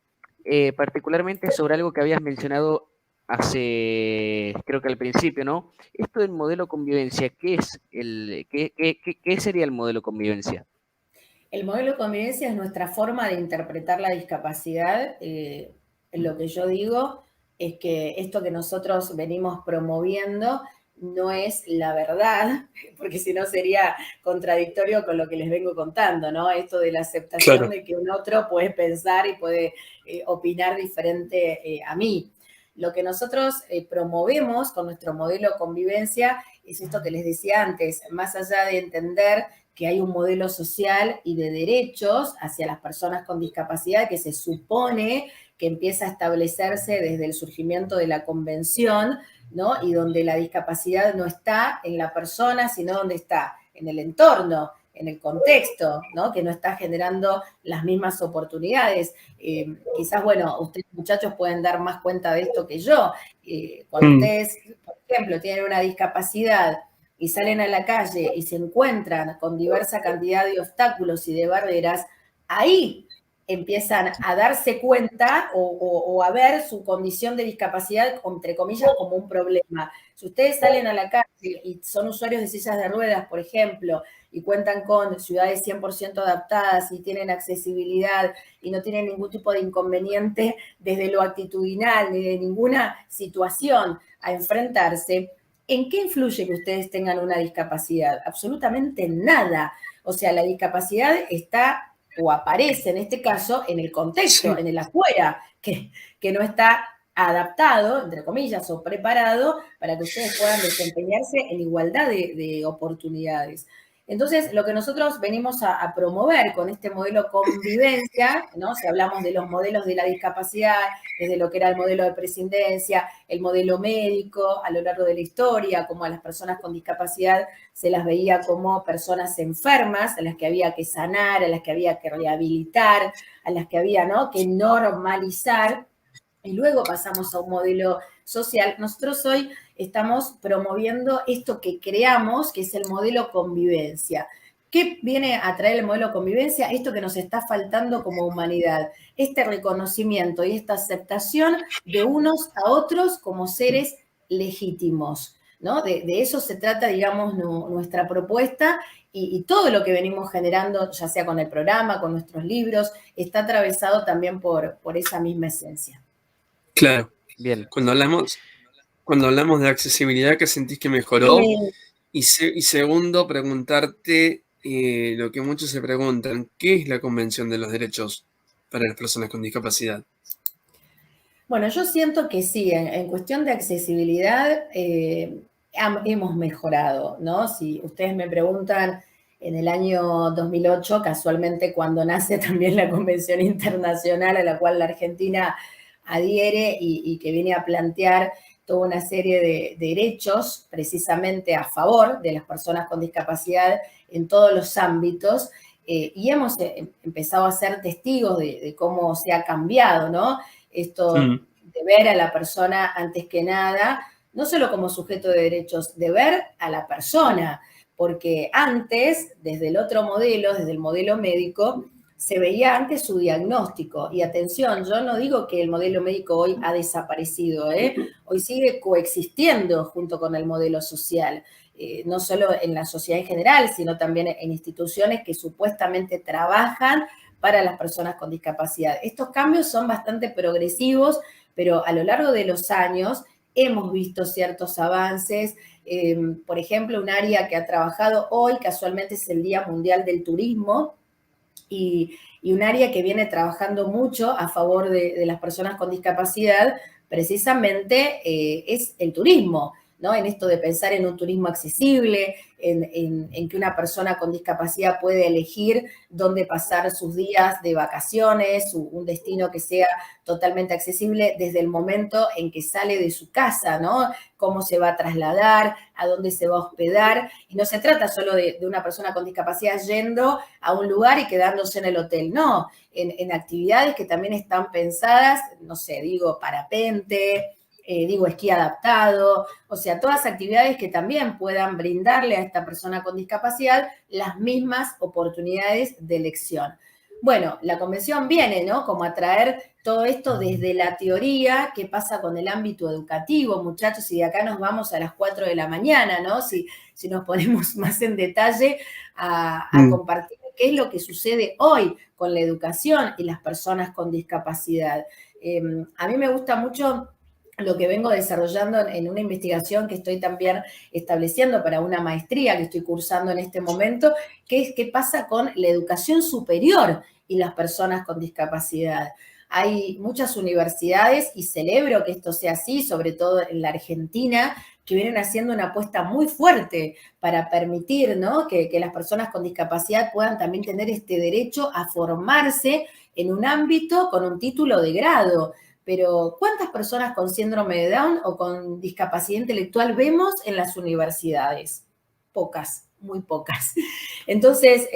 particularmente sobre algo que habías mencionado creo que al principio, ¿no? Esto del modelo convivencia, ¿qué sería el modelo convivencia? El modelo de convivencia es nuestra forma de interpretar la discapacidad. Lo que yo digo es que esto que nosotros venimos promoviendo no es la verdad, porque si no sería contradictorio con lo que les vengo contando, ¿no? Esto de la aceptación Claro. de que un otro puede pensar y puede opinar diferente a mí. Lo que nosotros promovemos con nuestro modelo de convivencia es esto que les decía antes, más allá de entender que hay un modelo social y de derechos hacia las personas con discapacidad que se supone que empieza a establecerse desde el surgimiento de la convención, ¿no? Y donde la discapacidad no está en la persona, sino donde está en el entorno, en el contexto, ¿no? Que no está generando las mismas oportunidades. Quizás, bueno, ustedes muchachos pueden dar más cuenta de esto que yo. Cuando ustedes, por ejemplo, tienen una discapacidad y salen a la calle y se encuentran con diversa cantidad de obstáculos y de barreras, ahí empiezan a darse cuenta o a ver su condición de discapacidad, entre comillas, como un problema. Si ustedes salen a la calle y son usuarios de sillas de ruedas, por ejemplo, y cuentan con ciudades 100% adaptadas y tienen accesibilidad y no tienen ningún tipo de inconveniente desde lo actitudinal ni de ninguna situación a enfrentarse, ¿en qué influye que ustedes tengan una discapacidad? Absolutamente nada. O sea, la discapacidad está o aparece en este caso en el contexto, Sí. en el afuera, que no está adaptado, entre comillas, o preparado para que ustedes puedan desempeñarse en igualdad de oportunidades. Entonces, lo que nosotros venimos a promover con este modelo convivencia, ¿no? Si hablamos de los modelos de la discapacidad, desde lo que era el modelo de presidencia, el modelo médico, a lo largo de la historia, como a las personas con discapacidad se las veía como personas enfermas, a las que había que sanar, a las que había que rehabilitar, a las que había, ¿no?, que normalizar, y luego pasamos a un modelo social. Nosotros hoy estamos promoviendo esto que creamos, que es el modelo convivencia. ¿Qué viene a traer el modelo convivencia? Esto que nos está faltando como humanidad, este reconocimiento y esta aceptación de unos a otros como seres legítimos, ¿no? De eso se trata, digamos, nuestra propuesta y todo lo que venimos generando, ya sea con el programa, con nuestros libros, está atravesado también por esa misma esencia. Claro. Bien. Cuando hablamos de accesibilidad, ¿qué sentís que mejoró? Y segundo, preguntarte lo que muchos se preguntan, ¿qué es la Convención de los Derechos para las Personas con Discapacidad? Bueno, yo siento que sí, en cuestión de accesibilidad hemos mejorado, ¿no? Si ustedes me preguntan, en el año 2008, casualmente cuando nace también la Convención Internacional a la cual la Argentina adhiere y que viene a plantear toda una serie de derechos precisamente a favor de las personas con discapacidad en todos los ámbitos, y hemos empezado a ser testigos de cómo se ha cambiado, ¿no? Esto de ver a la persona antes que nada, no solo como sujeto de derechos, de ver a la persona, porque antes, desde el otro modelo, desde el modelo médico, se veía antes su diagnóstico. Y atención, yo no digo que el modelo médico hoy ha desaparecido, hoy sigue coexistiendo junto con el modelo social. No solo en la sociedad en general, sino también en instituciones que supuestamente trabajan para las personas con discapacidad. Estos cambios son bastante progresivos, pero a lo largo de los años hemos visto ciertos avances. Por ejemplo, un área que ha trabajado hoy, casualmente es el Día Mundial del Turismo, y un área que viene trabajando mucho a favor de las personas con discapacidad, precisamente es el turismo, ¿no? En esto de pensar en un turismo accesible, en que una persona con discapacidad puede elegir dónde pasar sus días de vacaciones, un destino que sea totalmente accesible desde el momento en que sale de su casa, ¿no? Cómo se va a trasladar, a dónde se va a hospedar. Y no se trata solo de una persona con discapacidad yendo a un lugar y quedándose en el hotel, no. En actividades que también están pensadas, no sé, digo, parapente, digo, esquí adaptado, o sea, todas actividades que también puedan brindarle a esta persona con discapacidad las mismas oportunidades de elección. Bueno, la convención viene, ¿no? Como a traer todo esto desde la teoría, qué pasa con el ámbito educativo, muchachos, y de acá nos vamos a las 4 de la mañana, ¿no? Si nos ponemos más en detalle a compartir qué es lo que sucede hoy con la educación y las personas con discapacidad. A mí me gusta mucho lo que vengo desarrollando en una investigación que estoy también estableciendo para una maestría que estoy cursando en este momento, que es qué pasa con la educación superior y las personas con discapacidad. Hay muchas universidades, y celebro que esto sea así, sobre todo en la Argentina, que vienen haciendo una apuesta muy fuerte para permitir, ¿no?, que las personas con discapacidad puedan también tener este derecho a formarse en un ámbito con un título de grado. Pero ¿cuántas personas con síndrome de Down o con discapacidad intelectual vemos en las universidades? Pocas, muy pocas. Entonces,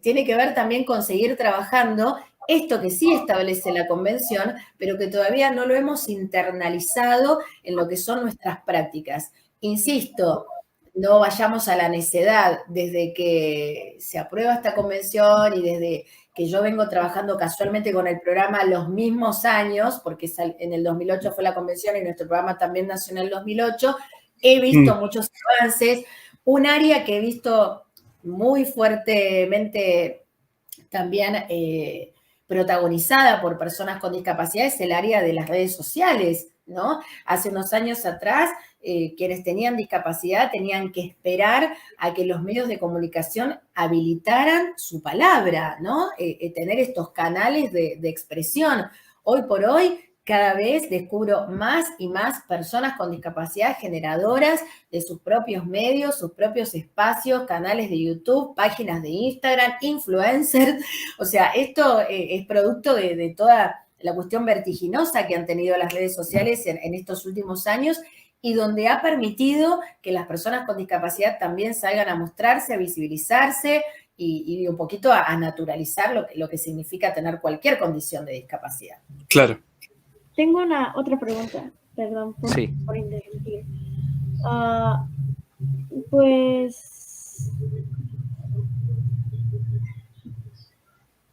tiene que ver también con seguir trabajando esto que sí establece la convención, pero que todavía no lo hemos internalizado en lo que son nuestras prácticas. Insisto, no vayamos a la necedad. Desde que se aprueba esta convención y desde que yo vengo trabajando casualmente con el programa los mismos años, porque en el 2008 fue la convención y nuestro programa también nació en el 2008, he visto muchos avances. Un área que he visto muy fuertemente también protagonizada por personas con discapacidad es el área de las redes sociales, ¿no? Hace unos años atrás, quienes tenían discapacidad tenían que esperar a que los medios de comunicación habilitaran su palabra, ¿no? Tener estos canales de expresión. Hoy por hoy, cada vez descubro más y más personas con discapacidad generadoras de sus propios medios, sus propios espacios, canales de YouTube, páginas de Instagram, influencers. O sea, esto es producto de toda la cuestión vertiginosa que han tenido las redes sociales en estos últimos años, y donde ha permitido que las personas con discapacidad también salgan a mostrarse, a visibilizarse y un poquito a naturalizar lo que significa tener cualquier condición de discapacidad. Claro. Tengo otra pregunta, perdón por interrumpir. Pues,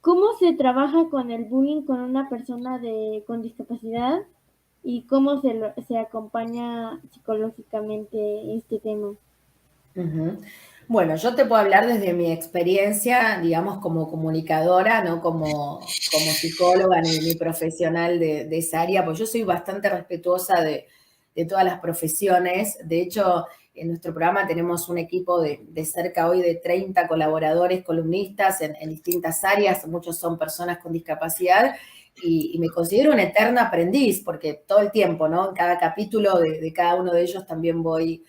¿cómo se trabaja con el bullying con una persona con discapacidad y cómo se acompaña psicológicamente este tema? Uh-huh. Bueno, yo te puedo hablar desde mi experiencia, digamos, como comunicadora, no como psicóloga ni profesional de esa área, pues yo soy bastante respetuosa de todas las profesiones. De hecho, en nuestro programa tenemos un equipo de cerca hoy de 30 colaboradores, columnistas en distintas áreas, muchos son personas con discapacidad, y me considero una eterna aprendiz, porque todo el tiempo, ¿no? En cada capítulo de cada uno de ellos también voy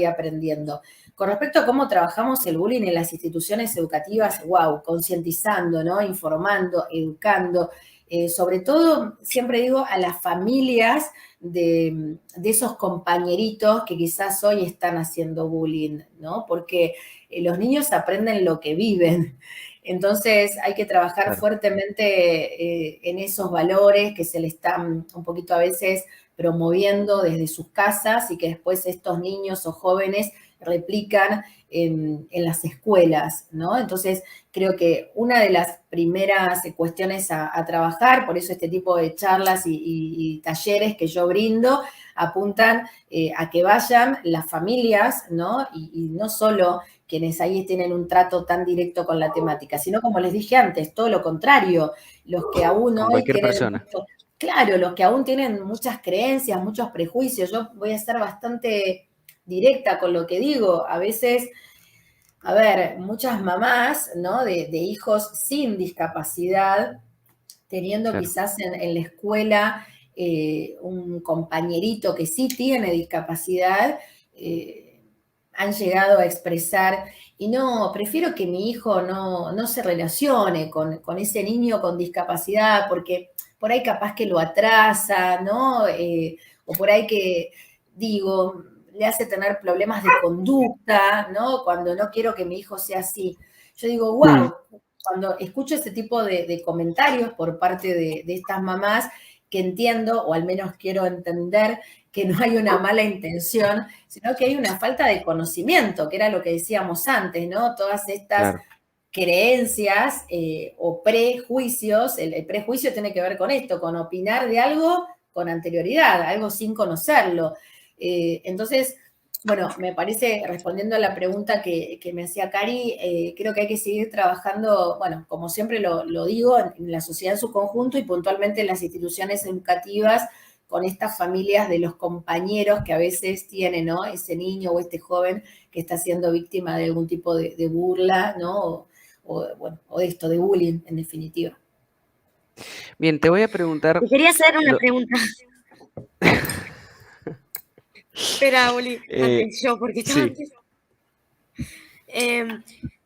aprendiendo. Con respecto a cómo trabajamos el bullying en las instituciones educativas, wow, concientizando, ¿no? Informando, educando, sobre todo, siempre digo, a las familias de esos compañeritos que quizás hoy están haciendo bullying, ¿no? Porque los niños aprenden lo que viven. Entonces hay que trabajar fuertemente en esos valores que se le están un poquito a veces promoviendo desde sus casas y que después estos niños o jóvenes replican en las escuelas, ¿no? Entonces, creo que una de las primeras cuestiones a trabajar, por eso este tipo de charlas y talleres que yo brindo, apuntan a que vayan las familias, ¿no? Y no solo quienes ahí tienen un trato tan directo con la temática, sino, como les dije antes, todo lo contrario, los que aún hoy tienen... Claro, los que aún tienen muchas creencias, muchos prejuicios. Yo voy a ser bastante directa con lo que digo. A veces, a ver, muchas mamás, ¿no? de hijos sin discapacidad, teniendo quizás en la escuela un compañerito que sí tiene discapacidad, han llegado a expresar, y no, prefiero que mi hijo no se relacione con ese niño con discapacidad, porque por ahí capaz que lo atrasa, ¿no? O por ahí que, digo, le hace tener problemas de conducta, ¿no? Cuando no quiero que mi hijo sea así. Yo digo, wow, cuando escucho ese tipo de comentarios por parte de estas mamás, que entiendo, o al menos quiero entender, que no hay una mala intención, sino que hay una falta de conocimiento, que era lo que decíamos antes, ¿no? Todas estas creencias o prejuicios. El prejuicio tiene que ver con esto, con opinar de algo con anterioridad, algo sin conocerlo. Entonces, bueno, me parece, respondiendo a la pregunta que me hacía Cari, creo que hay que seguir trabajando, bueno, como siempre lo digo, en la sociedad en su conjunto y puntualmente en las instituciones educativas, con estas familias de los compañeros que a veces tienen, ¿no? Ese niño o este joven que está siendo víctima de algún tipo de burla, ¿no? O de esto, de bullying, en definitiva. Bien, te voy a preguntar... Te quería hacer una pregunta. Espera, Uli, antes yo, porque estaba antes.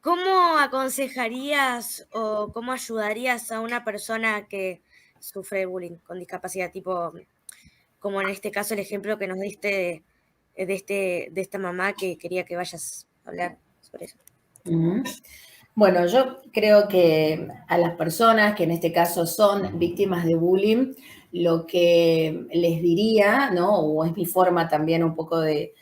¿Cómo aconsejarías o cómo ayudarías a una persona que sufre bullying con discapacidad? Tipo, como en este caso el ejemplo que nos diste de esta mamá que quería que vayas a hablar sobre eso. Bueno, yo creo que a las personas que en este caso son víctimas de bullying, lo que les diría, ¿no? O es mi forma también un poco de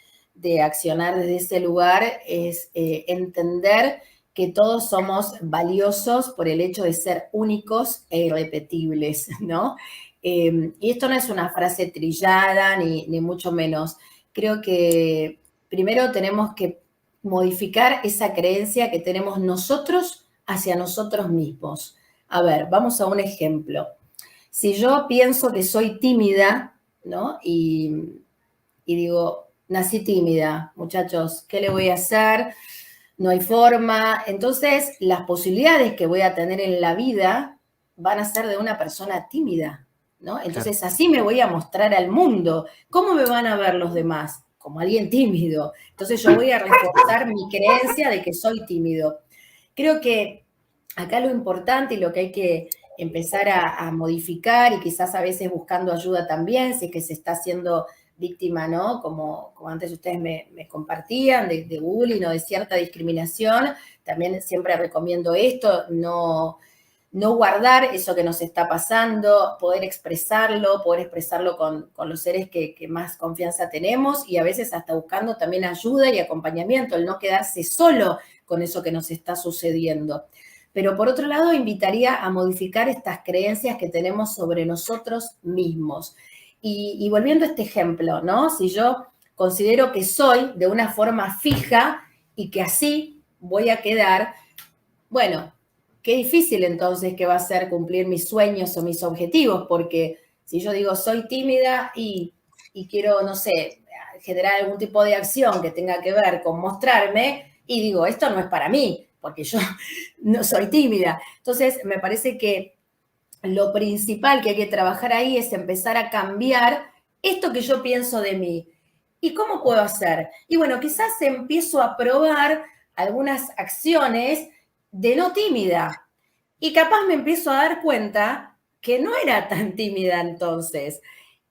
accionar desde ese lugar, es entender que todos somos valiosos por el hecho de ser únicos e irrepetibles, ¿no? Y esto no es una frase trillada, ni mucho menos. Creo que primero tenemos que modificar esa creencia que tenemos nosotros hacia nosotros mismos. A ver, vamos a un ejemplo. Si yo pienso que soy tímida, ¿no? Y digo, nací tímida, muchachos, ¿qué le voy a hacer? No hay forma. Entonces, las posibilidades que voy a tener en la vida van a ser de una persona tímida, ¿no? Entonces, claro, así me voy a mostrar al mundo. ¿Cómo me van a ver los demás? Como alguien tímido. Entonces, yo voy a reforzar mi creencia de que soy tímido. Creo que acá lo importante y lo que hay que empezar a modificar, y quizás a veces buscando ayuda también, si es que se está haciendo víctima, ¿no? Como antes ustedes me compartían, de bullying o de cierta discriminación, también siempre recomiendo esto, no guardar eso que nos está pasando, poder expresarlo con los seres que más confianza tenemos, y a veces hasta buscando también ayuda y acompañamiento, el no quedarse solo con eso que nos está sucediendo. Pero por otro lado, invitaría a modificar estas creencias que tenemos sobre nosotros mismos. Y volviendo a este ejemplo, ¿no? Si yo considero que soy de una forma fija y que así voy a quedar, bueno, qué difícil entonces que va a ser cumplir mis sueños o mis objetivos, porque si yo digo soy tímida y quiero, no sé, generar algún tipo de acción que tenga que ver con mostrarme, y digo, esto no es para mí, porque yo no soy tímida. Entonces, me parece que lo principal que hay que trabajar ahí es empezar a cambiar esto que yo pienso de mí. ¿Y cómo puedo hacer? Y bueno, quizás empiezo a probar algunas acciones de no tímida. Y capaz me empiezo a dar cuenta que no era tan tímida entonces.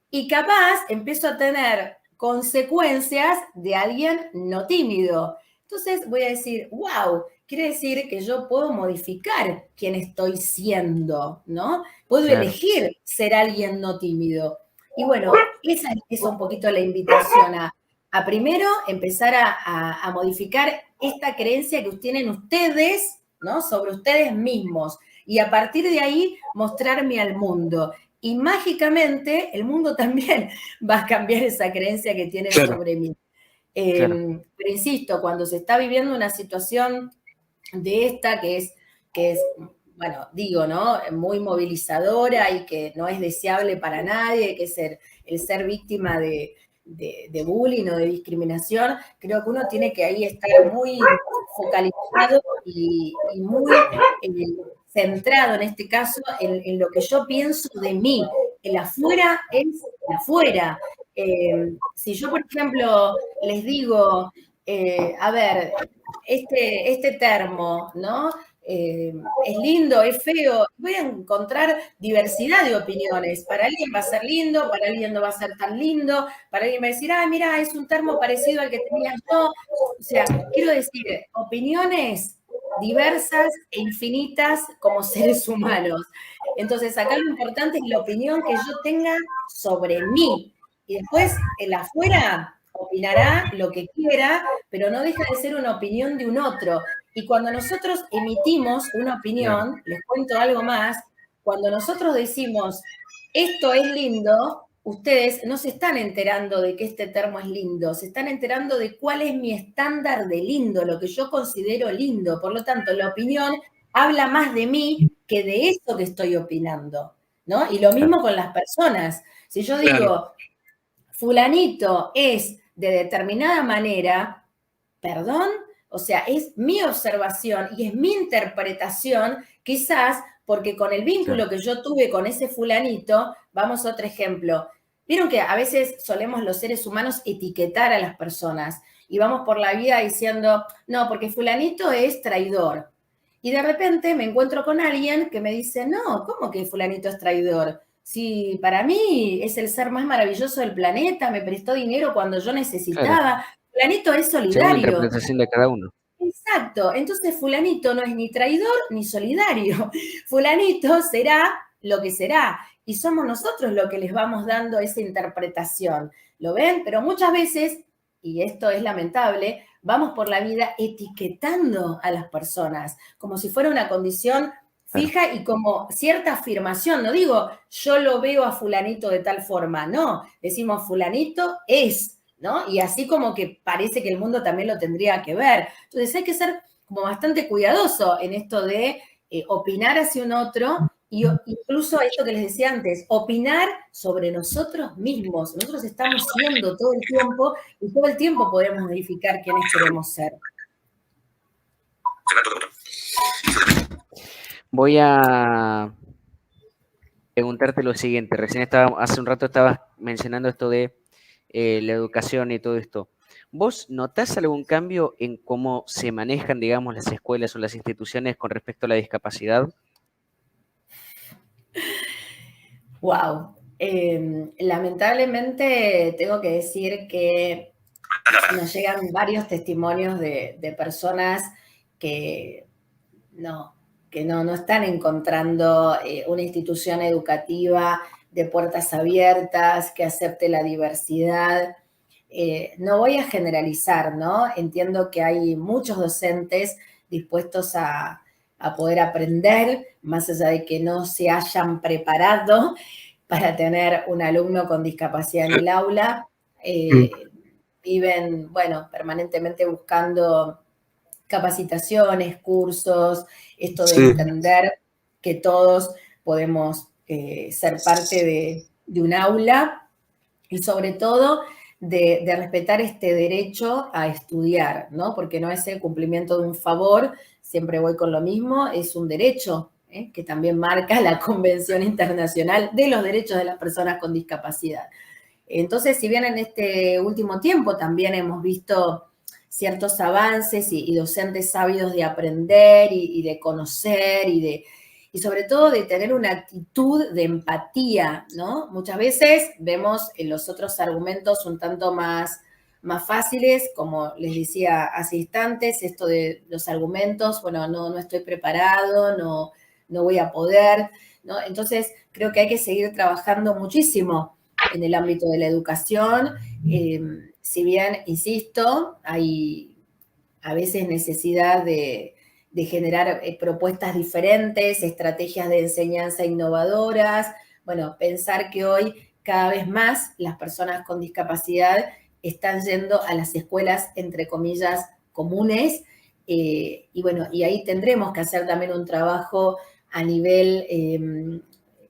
Y capaz empiezo a tener consecuencias de alguien no tímido. Entonces voy a decir, wow, quiere decir que yo puedo modificar quién estoy siendo, ¿no? Puedo elegir ser alguien no tímido. Y bueno, esa es un poquito la invitación a primero empezar a modificar esta creencia que tienen ustedes, ¿no? Sobre ustedes mismos. Y a partir de ahí mostrarme al mundo. Y mágicamente el mundo también va a cambiar esa creencia que tienen sobre mí. Pero insisto, cuando se está viviendo una situación de esta que es, bueno, digo, ¿no? Muy movilizadora y que no es deseable para nadie, que es el ser víctima de bullying o de discriminación, creo que uno tiene que ahí estar muy focalizado y muy centrado en este caso en lo que yo pienso de mí. El afuera es el afuera. Si yo, por ejemplo, les digo, a ver, este termo, ¿no? Es lindo, es feo, voy a encontrar diversidad de opiniones. Para alguien va a ser lindo, para alguien no va a ser tan lindo, para alguien va a decir, ah, mira, es un termo parecido al que tenía yo. O sea, quiero decir, opiniones diversas e infinitas como seres humanos. Entonces, acá lo importante es la opinión que yo tenga sobre mí. Y después, el afuera opinará lo que quiera, pero no deja de ser una opinión de un otro. Y cuando nosotros emitimos una opinión, les cuento algo más, cuando nosotros decimos, esto es lindo, ustedes no se están enterando de que este termo es lindo, se están enterando de cuál es mi estándar de lindo, lo que yo considero lindo. Por lo tanto, la opinión habla más de mí que de eso que estoy opinando, ¿no? Y lo mismo con las personas. Si yo digo, fulanito es de determinada manera, perdón, o sea, es mi observación y es mi interpretación, quizás porque con el vínculo que yo tuve con ese fulanito, vamos a otro ejemplo. Vieron que a veces solemos los seres humanos etiquetar a las personas y vamos por la vida diciendo, no, porque fulanito es traidor. Y de repente me encuentro con alguien que me dice, no, ¿cómo que fulanito es traidor? Si para mí es el ser más maravilloso del planeta, me prestó dinero cuando yo necesitaba, claro. Fulanito es solidario. Según la interpretación de cada uno. Exacto, entonces fulanito no es ni traidor ni solidario. Fulanito será lo que será y somos nosotros los que les vamos dando esa interpretación. ¿Lo ven? Pero muchas veces, y esto es lamentable, vamos por la vida etiquetando a las personas como si fuera una condición fija y como cierta afirmación. No digo, yo lo veo a fulanito de tal forma, no, decimos fulanito es, ¿no? Y así como que parece que el mundo también lo tendría que ver. Entonces hay que ser como bastante cuidadoso en esto de opinar hacia un otro y incluso esto que les decía antes, opinar sobre nosotros mismos. Nosotros estamos siendo todo el tiempo y todo el tiempo podemos modificar quiénes queremos ser. Voy a preguntarte lo siguiente. Recién hace un rato estabas mencionando esto de la educación y todo esto. ¿Vos notás algún cambio en cómo se manejan, digamos, las escuelas o las instituciones con respecto a la discapacidad? Wow. Lamentablemente tengo que decir que nos llegan varios testimonios de personas que no están encontrando una institución educativa de puertas abiertas, que acepte la diversidad. No voy a generalizar, ¿no? Entiendo que hay muchos docentes dispuestos a poder aprender, más allá de que no se hayan preparado para tener un alumno con discapacidad en el aula. Viven, bueno, permanentemente buscando capacitaciones, cursos, esto de entender que todos podemos ser parte de un aula y sobre todo de respetar este derecho a estudiar, ¿no? Porque no es el cumplimiento de un favor, siempre voy con lo mismo, es un derecho que también marca la Convención Internacional de los Derechos de las Personas con Discapacidad. Entonces, si bien en este último tiempo también hemos visto ciertos avances y docentes sabios de aprender y de conocer y sobre todo de tener una actitud de empatía, ¿no? Muchas veces vemos en los otros argumentos un tanto más fáciles, como les decía hace instantes, esto de los argumentos, bueno, no estoy preparado, no voy a poder, ¿no? Entonces, creo que hay que seguir trabajando muchísimo en el ámbito de la educación. Si bien, insisto, hay a veces necesidad de generar propuestas diferentes, estrategias de enseñanza innovadoras. Bueno, pensar que hoy cada vez más las personas con discapacidad están yendo a las escuelas, entre comillas, comunes, y bueno, y ahí tendremos que hacer también un trabajo a nivel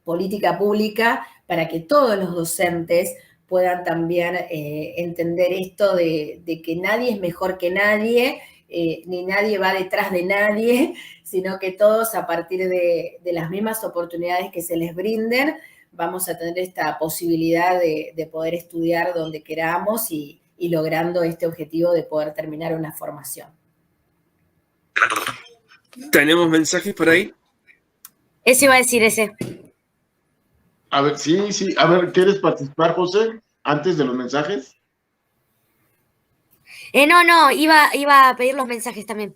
política pública para que todos los docentes puedan también entender esto de que nadie es mejor que nadie, ni nadie va detrás de nadie, sino que todos a partir de las mismas oportunidades que se les brinden, vamos a tener esta posibilidad de poder estudiar donde queramos y logrando este objetivo de poder terminar una formación. ¿Tenemos mensajes por ahí? Ese iba a decir, ese. A ver, sí. A ver, ¿quieres participar, José, antes de los mensajes? No, iba a pedir los mensajes también.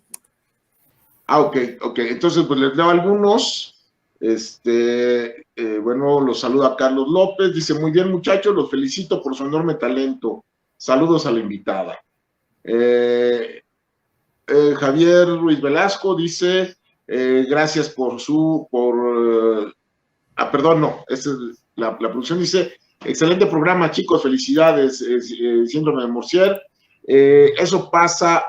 Ok. Entonces, pues les leo algunos. Bueno, los saluda Carlos López. Dice, muy bien, muchachos, los felicito por su enorme talento. Saludos a la invitada. Javier Ruiz Velasco dice, gracias perdón, no, esta es la producción, dice, excelente programa, chicos, felicidades, síndrome de Morsier. Eso pasa,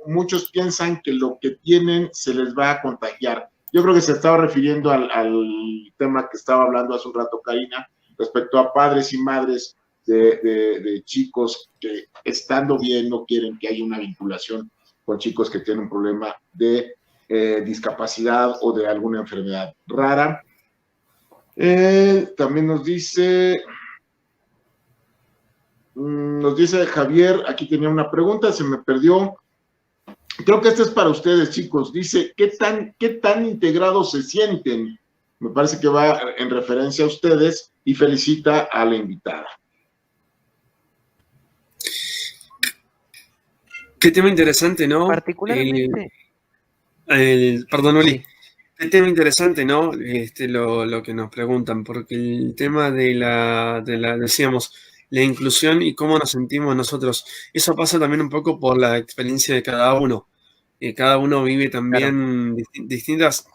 muchos piensan que lo que tienen se les va a contagiar. Yo creo que se estaba refiriendo al tema que estaba hablando hace un rato Karina, respecto a padres y madres de chicos que estando bien no quieren que haya una vinculación con chicos que tienen un problema de discapacidad o de alguna enfermedad rara. También nos dice Javier, aquí tenía una pregunta, se me perdió. Creo que esta es para ustedes, chicos. Dice, ¿qué tan integrados se sienten? Me parece que va en referencia a ustedes y felicita a la invitada. Qué tema interesante, ¿no? Particularmente. Perdón, Oli. Sí. Qué tema interesante, ¿no? Lo que nos preguntan, porque el tema decíamos, la inclusión y cómo nos sentimos nosotros, eso pasa también un poco por la experiencia de cada uno. Cada uno vive también distintas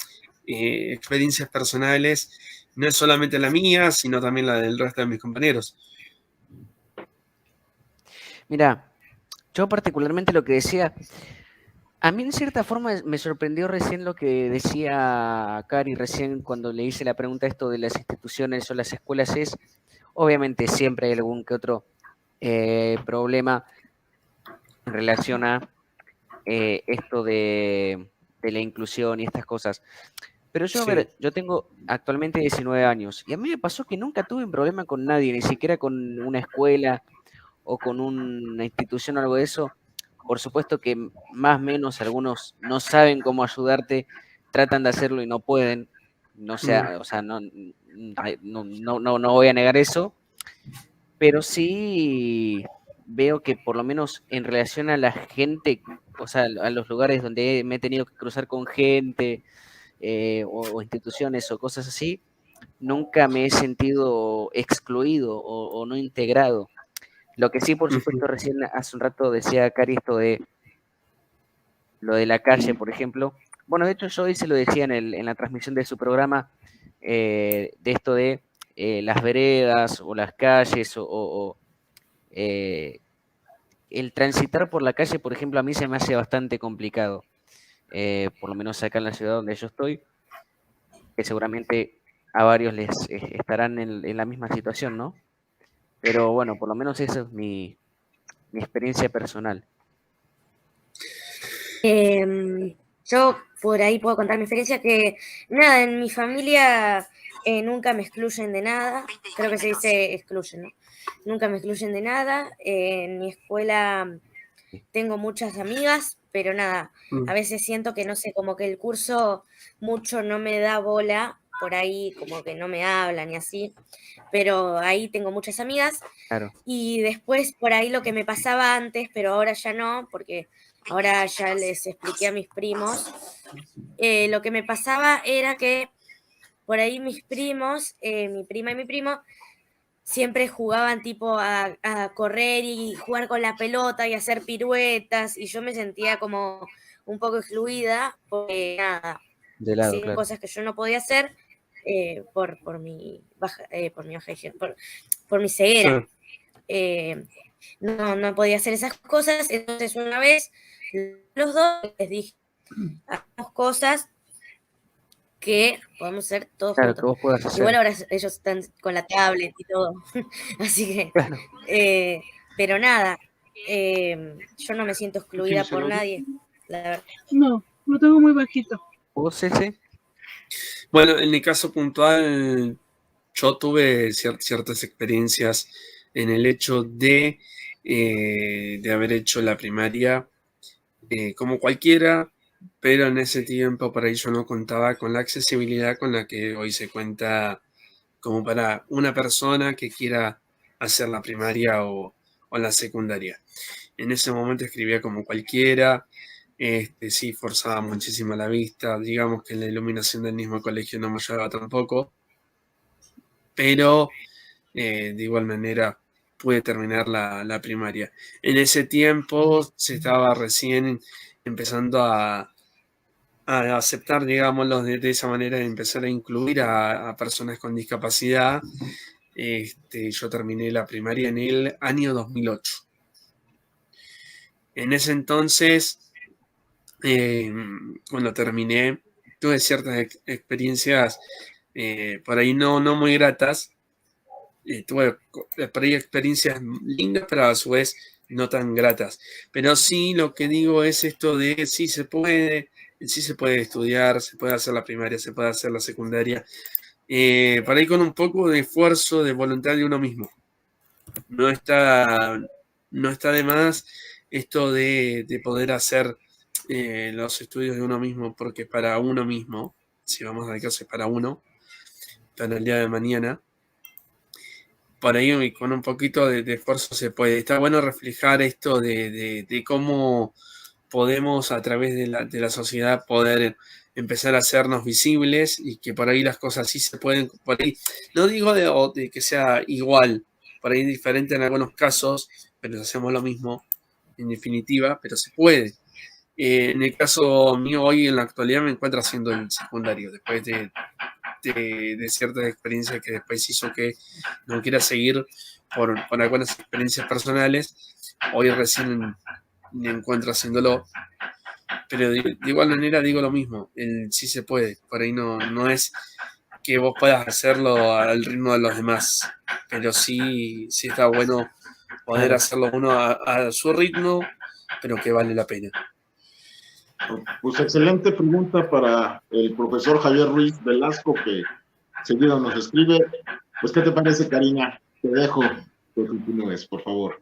experiencias personales, no es solamente la mía, sino también la del resto de mis compañeros. Mira, yo particularmente lo que decía, a mí en cierta forma me sorprendió recién lo que decía Cari recién cuando le hice la pregunta esto de las instituciones o las escuelas es, obviamente siempre hay algún que otro problema en relación a esto de la inclusión y estas cosas. Pero yo, Sí. a ver, yo tengo actualmente 19 años y a mí me pasó que nunca tuve un problema con nadie, ni siquiera con una escuela o con una institución o algo de eso. Por supuesto que más o menos algunos no saben cómo ayudarte, tratan de hacerlo y no pueden. O sea, no voy a negar eso, pero sí veo que por lo menos en relación a la gente, o sea, a los lugares donde me he tenido que cruzar con gente o instituciones o cosas así, nunca me he sentido excluido o no integrado. Lo que sí, por supuesto, recién hace un rato decía Cari esto de lo de la calle, por ejemplo. Bueno, de hecho yo hoy se lo decía en la transmisión de su programa, de esto de las veredas o las calles el transitar por la calle, por ejemplo, a mí se me hace bastante complicado, por lo menos acá en la ciudad donde yo estoy, que seguramente a varios les estarán en la misma situación, ¿no? Pero bueno, por lo menos esa es mi experiencia personal. Yo por ahí puedo contar mi experiencia que, nada, en mi familia nunca me excluyen de nada, creo que se dice excluyen, ¿no? Nunca me excluyen de nada, en mi escuela tengo muchas amigas, pero nada, a veces siento que, no sé, como que el curso mucho no me da bola, por ahí como que no me hablan y así, pero ahí tengo muchas amigas. Claro. Y después por ahí lo que me pasaba antes, pero ahora ya no, porque ahora ya les expliqué a mis primos, lo que me pasaba era que por ahí mis primos, mi prima y mi primo, siempre jugaban tipo a correr y jugar con la pelota y hacer piruetas, y yo me sentía como un poco excluida, porque nada, De lado, hacían claro. cosas que yo no podía hacer por mi baja higiene, por mi ceguera. No podía hacer esas cosas, entonces una vez los dos les dije, hagamos cosas que podemos hacer todos Claro, juntos. que vos puedas hacer. Igual ahora ellos están con la tablet y todo, así que, Claro. pero nada, yo no me siento excluida por nadie, la verdad. No, lo tengo muy bajito. ¿Vos, ese? Bueno, en mi caso puntual, yo tuve ciertas experiencias en el hecho de haber hecho la primaria como cualquiera, pero en ese tiempo por ahí yo no contaba con la accesibilidad con la que hoy se cuenta como para una persona que quiera hacer la primaria o la secundaria. En ese momento escribía como cualquiera, sí, forzaba muchísimo la vista, digamos que la iluminación del mismo colegio no me ayudaba tampoco, pero de igual manera pude terminar la primaria. En ese tiempo se estaba recién empezando a aceptar, digámoslo, de esa manera, de empezar a incluir a personas con discapacidad. Yo terminé la primaria en el año 2008. En ese entonces, cuando terminé, tuve ciertas experiencias por ahí no muy gratas. Tuve por ahí experiencias lindas, pero a su vez no tan gratas. Pero sí, lo que digo es esto de sí se puede estudiar, se puede hacer la primaria, se puede hacer la secundaria, por ahí con un poco de esfuerzo, de voluntad de uno mismo. No está de más esto de poder hacer los estudios de uno mismo, porque para uno mismo, si vamos a dedicarse para uno, para el día de mañana, por ahí con un poquito de esfuerzo se puede. Está bueno reflejar esto de cómo podemos a través de la sociedad poder empezar a hacernos visibles y que por ahí las cosas sí se pueden, por ahí, no digo de que sea igual, por ahí diferente en algunos casos, pero hacemos lo mismo en definitiva, pero se puede. En el caso mío hoy en la actualidad me encuentro haciendo el secundario, después de ciertas experiencias que después hizo que no quiera seguir por algunas experiencias personales. Hoy recién me encuentro haciéndolo, pero de igual manera digo lo mismo, sí se puede, por ahí no es que vos puedas hacerlo al ritmo de los demás, pero sí está bueno poder hacerlo uno a su ritmo, pero que vale la pena. Pues excelente pregunta para el profesor Javier Ruiz Velasco, que seguido nos escribe. Pues, ¿qué te parece, Karina? Te dejo que continúes, por favor.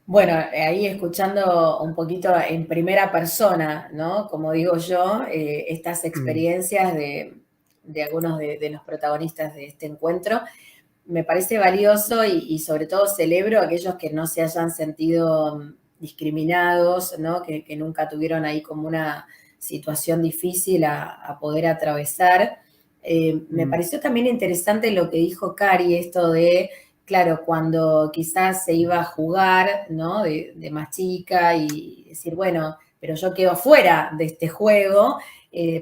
Bueno, ahí escuchando un poquito en primera persona, ¿no? Como digo yo, estas experiencias de algunos de los protagonistas de este encuentro, me parece valioso y sobre todo celebro a aquellos que no se hayan sentido discriminados, ¿no? Que nunca tuvieron ahí como una situación difícil a poder atravesar. Me pareció también interesante lo que dijo Cari, esto de, claro, cuando quizás se iba a jugar, ¿no? De más chica y decir, bueno, pero yo quedo fuera de este juego,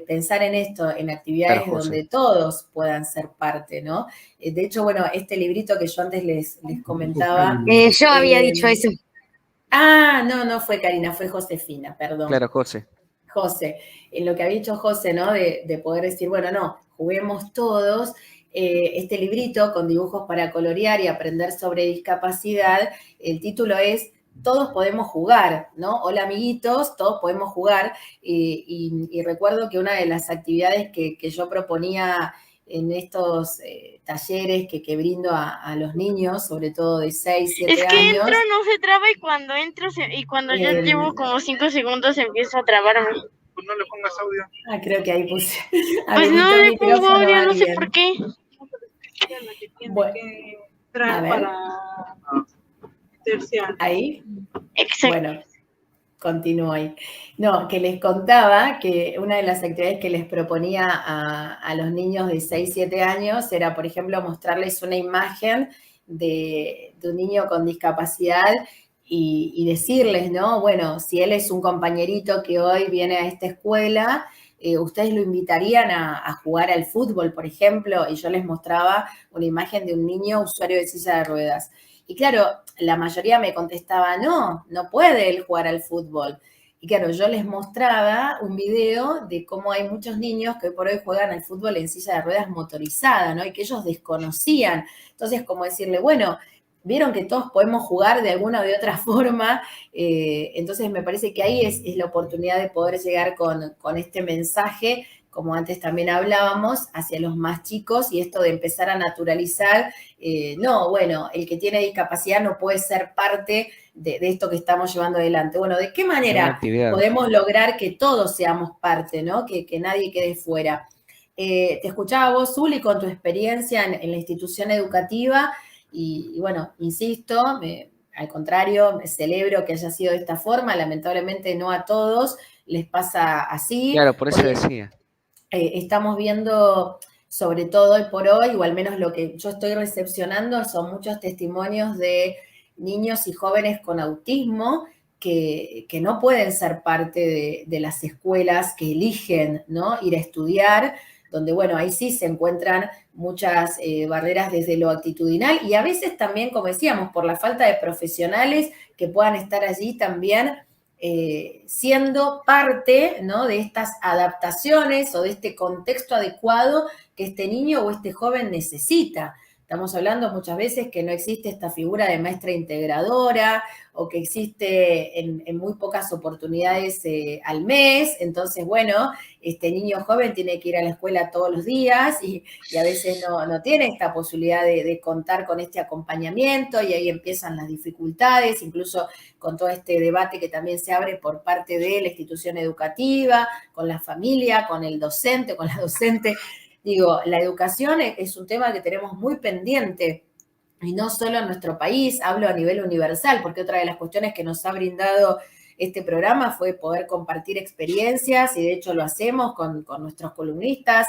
pensar en esto, en actividades Claro, donde todos puedan ser parte, ¿no? De hecho, bueno, este librito que yo antes les comentaba. Yo había dicho eso. Ah, no fue Karina, fue Josefina, perdón. Claro, José. José, en lo que había dicho José, ¿no? De poder decir, bueno, no, juguemos todos. Este librito con dibujos para colorear y aprender sobre discapacidad, el título es Todos podemos jugar, ¿no? Hola amiguitos, todos podemos jugar. Y recuerdo que una de las actividades que yo proponía en estos talleres que brindo a los niños, sobre todo de 6, 7 años. Es que entro, no se traba y cuando entro y cuando ya llevo como 5 segundos empiezo a trabarme. Pues no le pongas audio. Ah, creo que ahí puse. Pues no le pongo audio, no sé por qué. Bueno, a ver. Ahí. Exacto. Bueno, continúo ahí. No, que les contaba que una de las actividades que les proponía a los niños de 6, 7 años era, por ejemplo, mostrarles una imagen de un niño con discapacidad y decirles, ¿no? Bueno, si él es un compañerito que hoy viene a esta escuela, ustedes lo invitarían a jugar al fútbol, por ejemplo, y yo les mostraba una imagen de un niño usuario de silla de ruedas. Y claro, la mayoría me contestaba, no puede él jugar al fútbol. Y claro, yo les mostraba un video de cómo hay muchos niños que hoy por hoy juegan al fútbol en silla de ruedas motorizada, ¿no? Y que ellos desconocían. Entonces, como decirle, bueno, vieron que todos podemos jugar de alguna o de otra forma. Entonces, me parece que ahí es la oportunidad de poder llegar con este mensaje, como antes también hablábamos, hacia los más chicos y esto de empezar a naturalizar, no, bueno, el que tiene discapacidad no puede ser parte de esto que estamos llevando adelante. Bueno, ¿de qué manera podemos lograr que todos seamos parte, ¿no? Que nadie quede fuera? Te escuchaba vos, Zuli, con tu experiencia en la institución educativa y bueno, insisto, al contrario, me celebro que haya sido de esta forma, lamentablemente no a todos les pasa así. Claro, por eso decía. Estamos viendo, sobre todo hoy por hoy, o al menos lo que yo estoy recepcionando, son muchos testimonios de niños y jóvenes con autismo que no pueden ser parte de las escuelas que eligen, ¿no? Ir a estudiar, donde, bueno, ahí sí se encuentran muchas barreras desde lo actitudinal y a veces también, como decíamos, por la falta de profesionales que puedan estar allí también siendo parte, ¿no? De estas adaptaciones o de este contexto adecuado que este niño o este joven necesita. Estamos hablando muchas veces que no existe esta figura de maestra integradora o que existe en muy pocas oportunidades al mes. Entonces, bueno, este niño joven tiene que ir a la escuela todos los días y a veces no tiene esta posibilidad de contar con este acompañamiento y ahí empiezan las dificultades, incluso con todo este debate que también se abre por parte de la institución educativa, con la familia, con el docente, con la docente. Digo, la educación es un tema que tenemos muy pendiente, y no solo en nuestro país, hablo a nivel universal, porque otra de las cuestiones que nos ha brindado este programa fue poder compartir experiencias, y de hecho lo hacemos con nuestros columnistas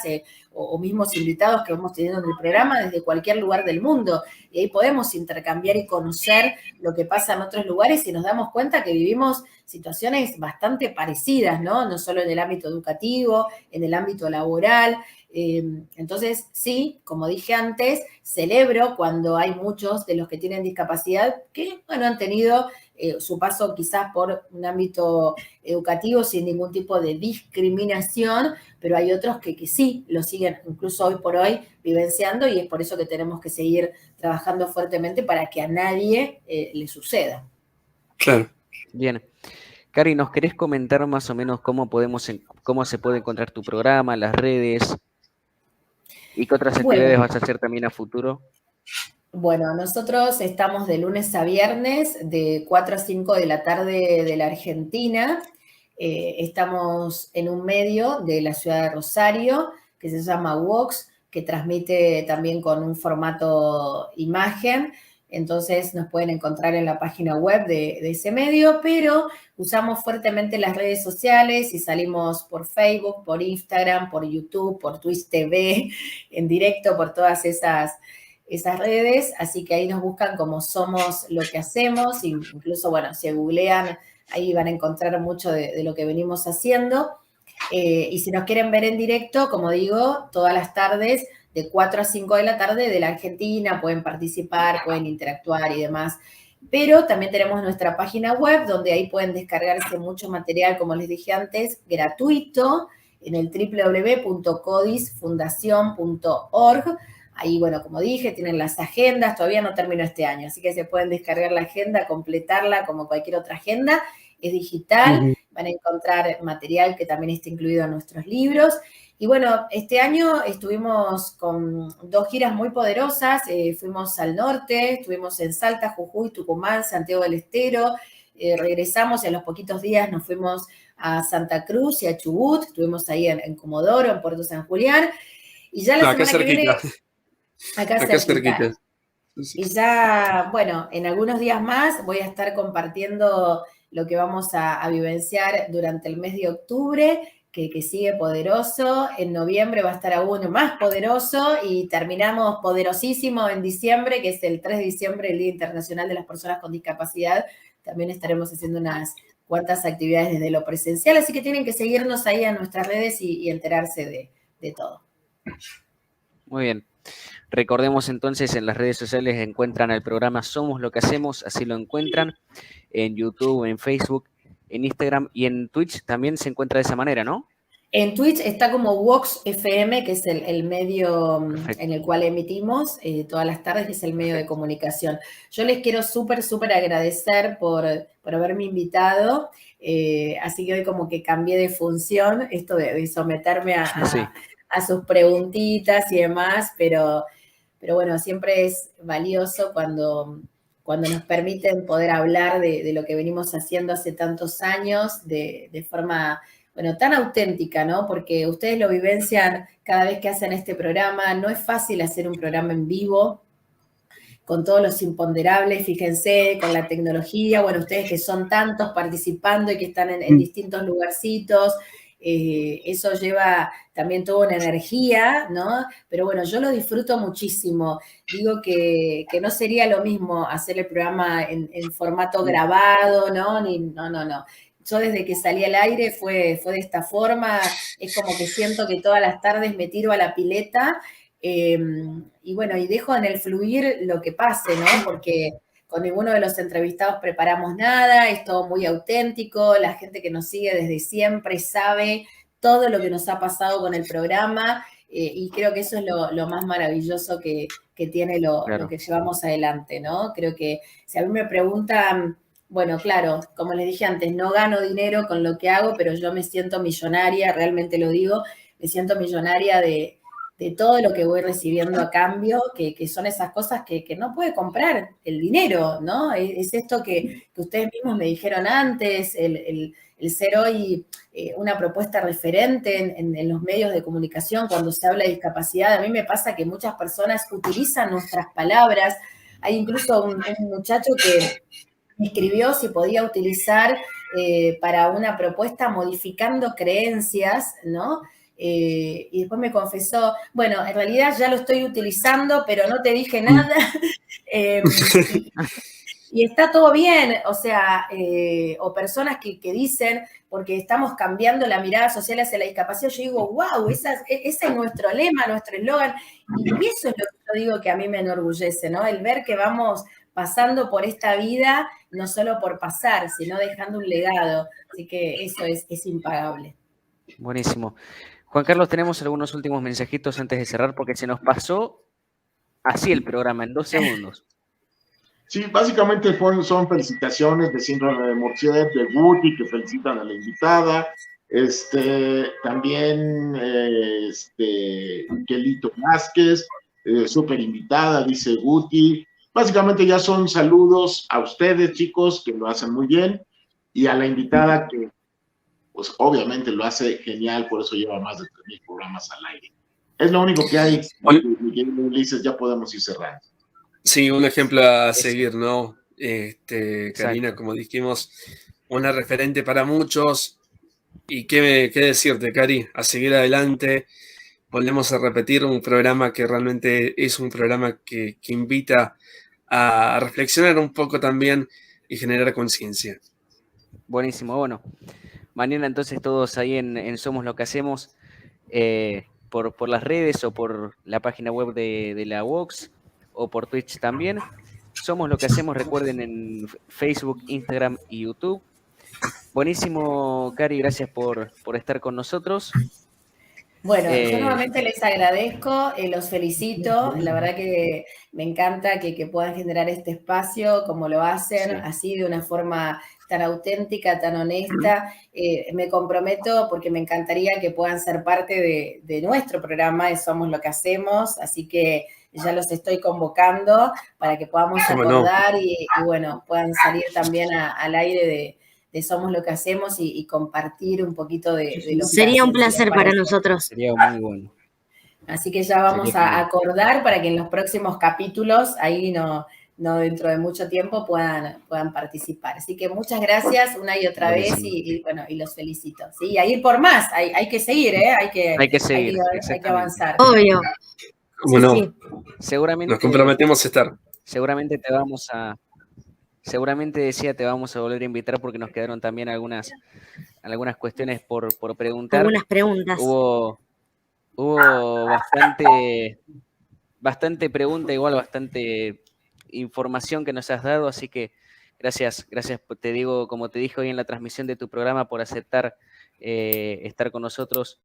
o mismos invitados que vamos teniendo en el programa desde cualquier lugar del mundo, y ahí podemos intercambiar y conocer lo que pasa en otros lugares y nos damos cuenta que vivimos situaciones bastante parecidas, ¿no? No solo en el ámbito educativo, en el ámbito laboral. Entonces, sí, como dije antes, celebro cuando hay muchos de los que tienen discapacidad que, bueno, han tenido su paso quizás por un ámbito educativo sin ningún tipo de discriminación, pero hay otros que sí lo siguen incluso hoy por hoy vivenciando y es por eso que tenemos que seguir trabajando fuertemente para que a nadie le suceda. Claro. Bien. Cari, ¿nos querés comentar más o menos cómo se puede encontrar tu programa, las redes y qué otras actividades vas a hacer también a futuro? Bueno, nosotros estamos de lunes a viernes de 4 a 5 de la tarde de la Argentina. Estamos en un medio de la ciudad de Rosario que se llama Vox, que transmite también con un formato imagen. Entonces nos pueden encontrar en la página web de ese medio, pero usamos fuertemente las redes sociales y salimos por Facebook, por Instagram, por YouTube, por Twitch TV, en directo por todas esas redes, así que ahí nos buscan como Somos lo que hacemos, incluso, bueno, si googlean, ahí van a encontrar mucho de lo que venimos haciendo. Y si nos quieren ver en directo, como digo, todas las tardes, de 4 a 5 de la tarde de la Argentina, pueden participar, pueden interactuar y demás. Pero también tenemos nuestra página web, donde ahí pueden descargarse mucho material, como les dije antes, gratuito, en el www.codisfundacion.org. Ahí, bueno, como dije, tienen las agendas, todavía no terminó este año, así que se pueden descargar la agenda, completarla como cualquier otra agenda. Es digital, van a encontrar material que también está incluido en nuestros libros. Y bueno, este año estuvimos con 2 giras muy poderosas, fuimos al norte, estuvimos en Salta, Jujuy, Tucumán, Santiago del Estero, regresamos y a los poquitos días nos fuimos a Santa Cruz y a Chubut, estuvimos ahí en Comodoro, en Puerto San Julián, y ya la semana que viene... Acá cerquita. Sí. Y ya, bueno, en algunos días más voy a estar compartiendo lo que vamos a vivenciar durante el mes de octubre, que sigue poderoso. En noviembre va a estar aún más poderoso y terminamos poderosísimo en diciembre, que es el 3 de diciembre, el Día Internacional de las Personas con Discapacidad. También estaremos haciendo unas cuantas actividades desde lo presencial, así que tienen que seguirnos ahí en nuestras redes y enterarse de todo. Muy bien. Recordemos entonces, en las redes sociales encuentran el programa Somos lo que hacemos, así lo encuentran, en YouTube, en Facebook, en Instagram y en Twitch también se encuentra de esa manera, ¿no? En Twitch está como Vox FM, que es el medio en el cual emitimos todas las tardes, que es el medio de comunicación. Yo les quiero súper agradecer por haberme invitado, así que hoy como que cambié de función, esto de someterme a sus preguntitas y demás, pero bueno, siempre es valioso cuando nos permiten poder hablar de lo que venimos haciendo hace tantos años, de forma, bueno, tan auténtica, ¿no? Porque ustedes lo vivencian cada vez que hacen este programa. No es fácil hacer un programa en vivo, con todos los imponderables, fíjense, con la tecnología, bueno, ustedes que son tantos participando y que están en distintos lugarcitos, Eso lleva también toda una energía, ¿no? Pero bueno, yo lo disfruto muchísimo. Digo que no sería lo mismo hacer el programa en formato grabado, ¿no? No. Yo desde que salí al aire fue de esta forma, es como que siento que todas las tardes me tiro a la pileta y bueno, y dejo en el fluir lo que pase, ¿no? Porque con ninguno de los entrevistados preparamos nada, es todo muy auténtico, la gente que nos sigue desde siempre sabe todo lo que nos ha pasado con el programa y creo que eso es lo más maravilloso que tiene lo que llevamos adelante, ¿no? Creo que si a mí me preguntan, bueno, claro, como les dije antes, no gano dinero con lo que hago, pero yo me siento millonaria, realmente lo digo, me siento millonaria de todo lo que voy recibiendo a cambio, que son esas cosas que no puede comprar el dinero, ¿no? Es esto que ustedes mismos me dijeron antes, el ser hoy una propuesta referente en los medios de comunicación cuando se habla de discapacidad. A mí me pasa que muchas personas utilizan nuestras palabras. Hay incluso un muchacho que me escribió si podía utilizar para una propuesta modificando creencias, ¿no? Y después me confesó, bueno, en realidad ya lo estoy utilizando, pero no te dije nada. Y está todo bien, o sea, o personas que dicen, porque estamos cambiando la mirada social hacia la discapacidad, yo digo, wow, ese es nuestro lema, nuestro eslogan, y eso es lo que yo digo que a mí me enorgullece, ¿no? El ver que vamos pasando por esta vida, no solo por pasar, sino dejando un legado, así que eso es impagable. Buenísimo. Juan Carlos, tenemos algunos últimos mensajitos antes de cerrar, porque se nos pasó así el programa, en 2 segundos. Sí, básicamente son felicitaciones de Síndrome de Morsier, de Guti, que felicitan a la invitada, también Kelito Vázquez, súper invitada, dice Guti. Básicamente ya son saludos a ustedes, chicos, que lo hacen muy bien, y a la invitada que, pues obviamente lo hace genial, por eso lleva más de 3,000 programas al aire. Es lo único que hay, Ulises, ya podemos ir cerrando. Sí, un ejemplo a seguir, ¿no? Karina, Exacto. como dijimos, una referente para muchos. Y qué decirte, Cari, a seguir adelante. Volvemos a repetir un programa que realmente es un programa que invita a reflexionar un poco también y generar conciencia. Buenísimo, bueno. Mañana entonces todos ahí en Somos Lo que Hacemos, por las redes o por la página web de la Vox o por Twitch también. Somos Lo que Hacemos, recuerden, en Facebook, Instagram y YouTube. Buenísimo, Cari, gracias por estar con nosotros. Bueno, yo nuevamente les agradezco, los felicito, la verdad que me encanta que puedan generar este espacio como lo hacen, Sí. así de una forma tan auténtica, tan honesta. Me comprometo porque me encantaría que puedan ser parte de nuestro programa de Somos Lo que Hacemos, así que ya los estoy convocando para que podamos acordar y bueno, puedan salir también al aire de Somos Lo que Hacemos y compartir un poquito de lo que Sería hacen, un placer para nosotros. Sería muy bueno. Así que ya vamos a acordar para que en los próximos capítulos, ahí no dentro de mucho tiempo, puedan participar. Así que muchas gracias una y otra vez y bueno, y los felicito. Sí, a ir por más, hay que seguir, hay que seguir, hay que avanzar. Obvio. Bueno, Sí. Seguramente nos comprometemos a estar. Seguramente decía, te vamos a volver a invitar porque nos quedaron también algunas cuestiones por preguntar. Algunas preguntas. Hubo bastante pregunta, igual bastante información que nos has dado, así que gracias, te digo, como te dije hoy en la transmisión de tu programa, por aceptar estar con nosotros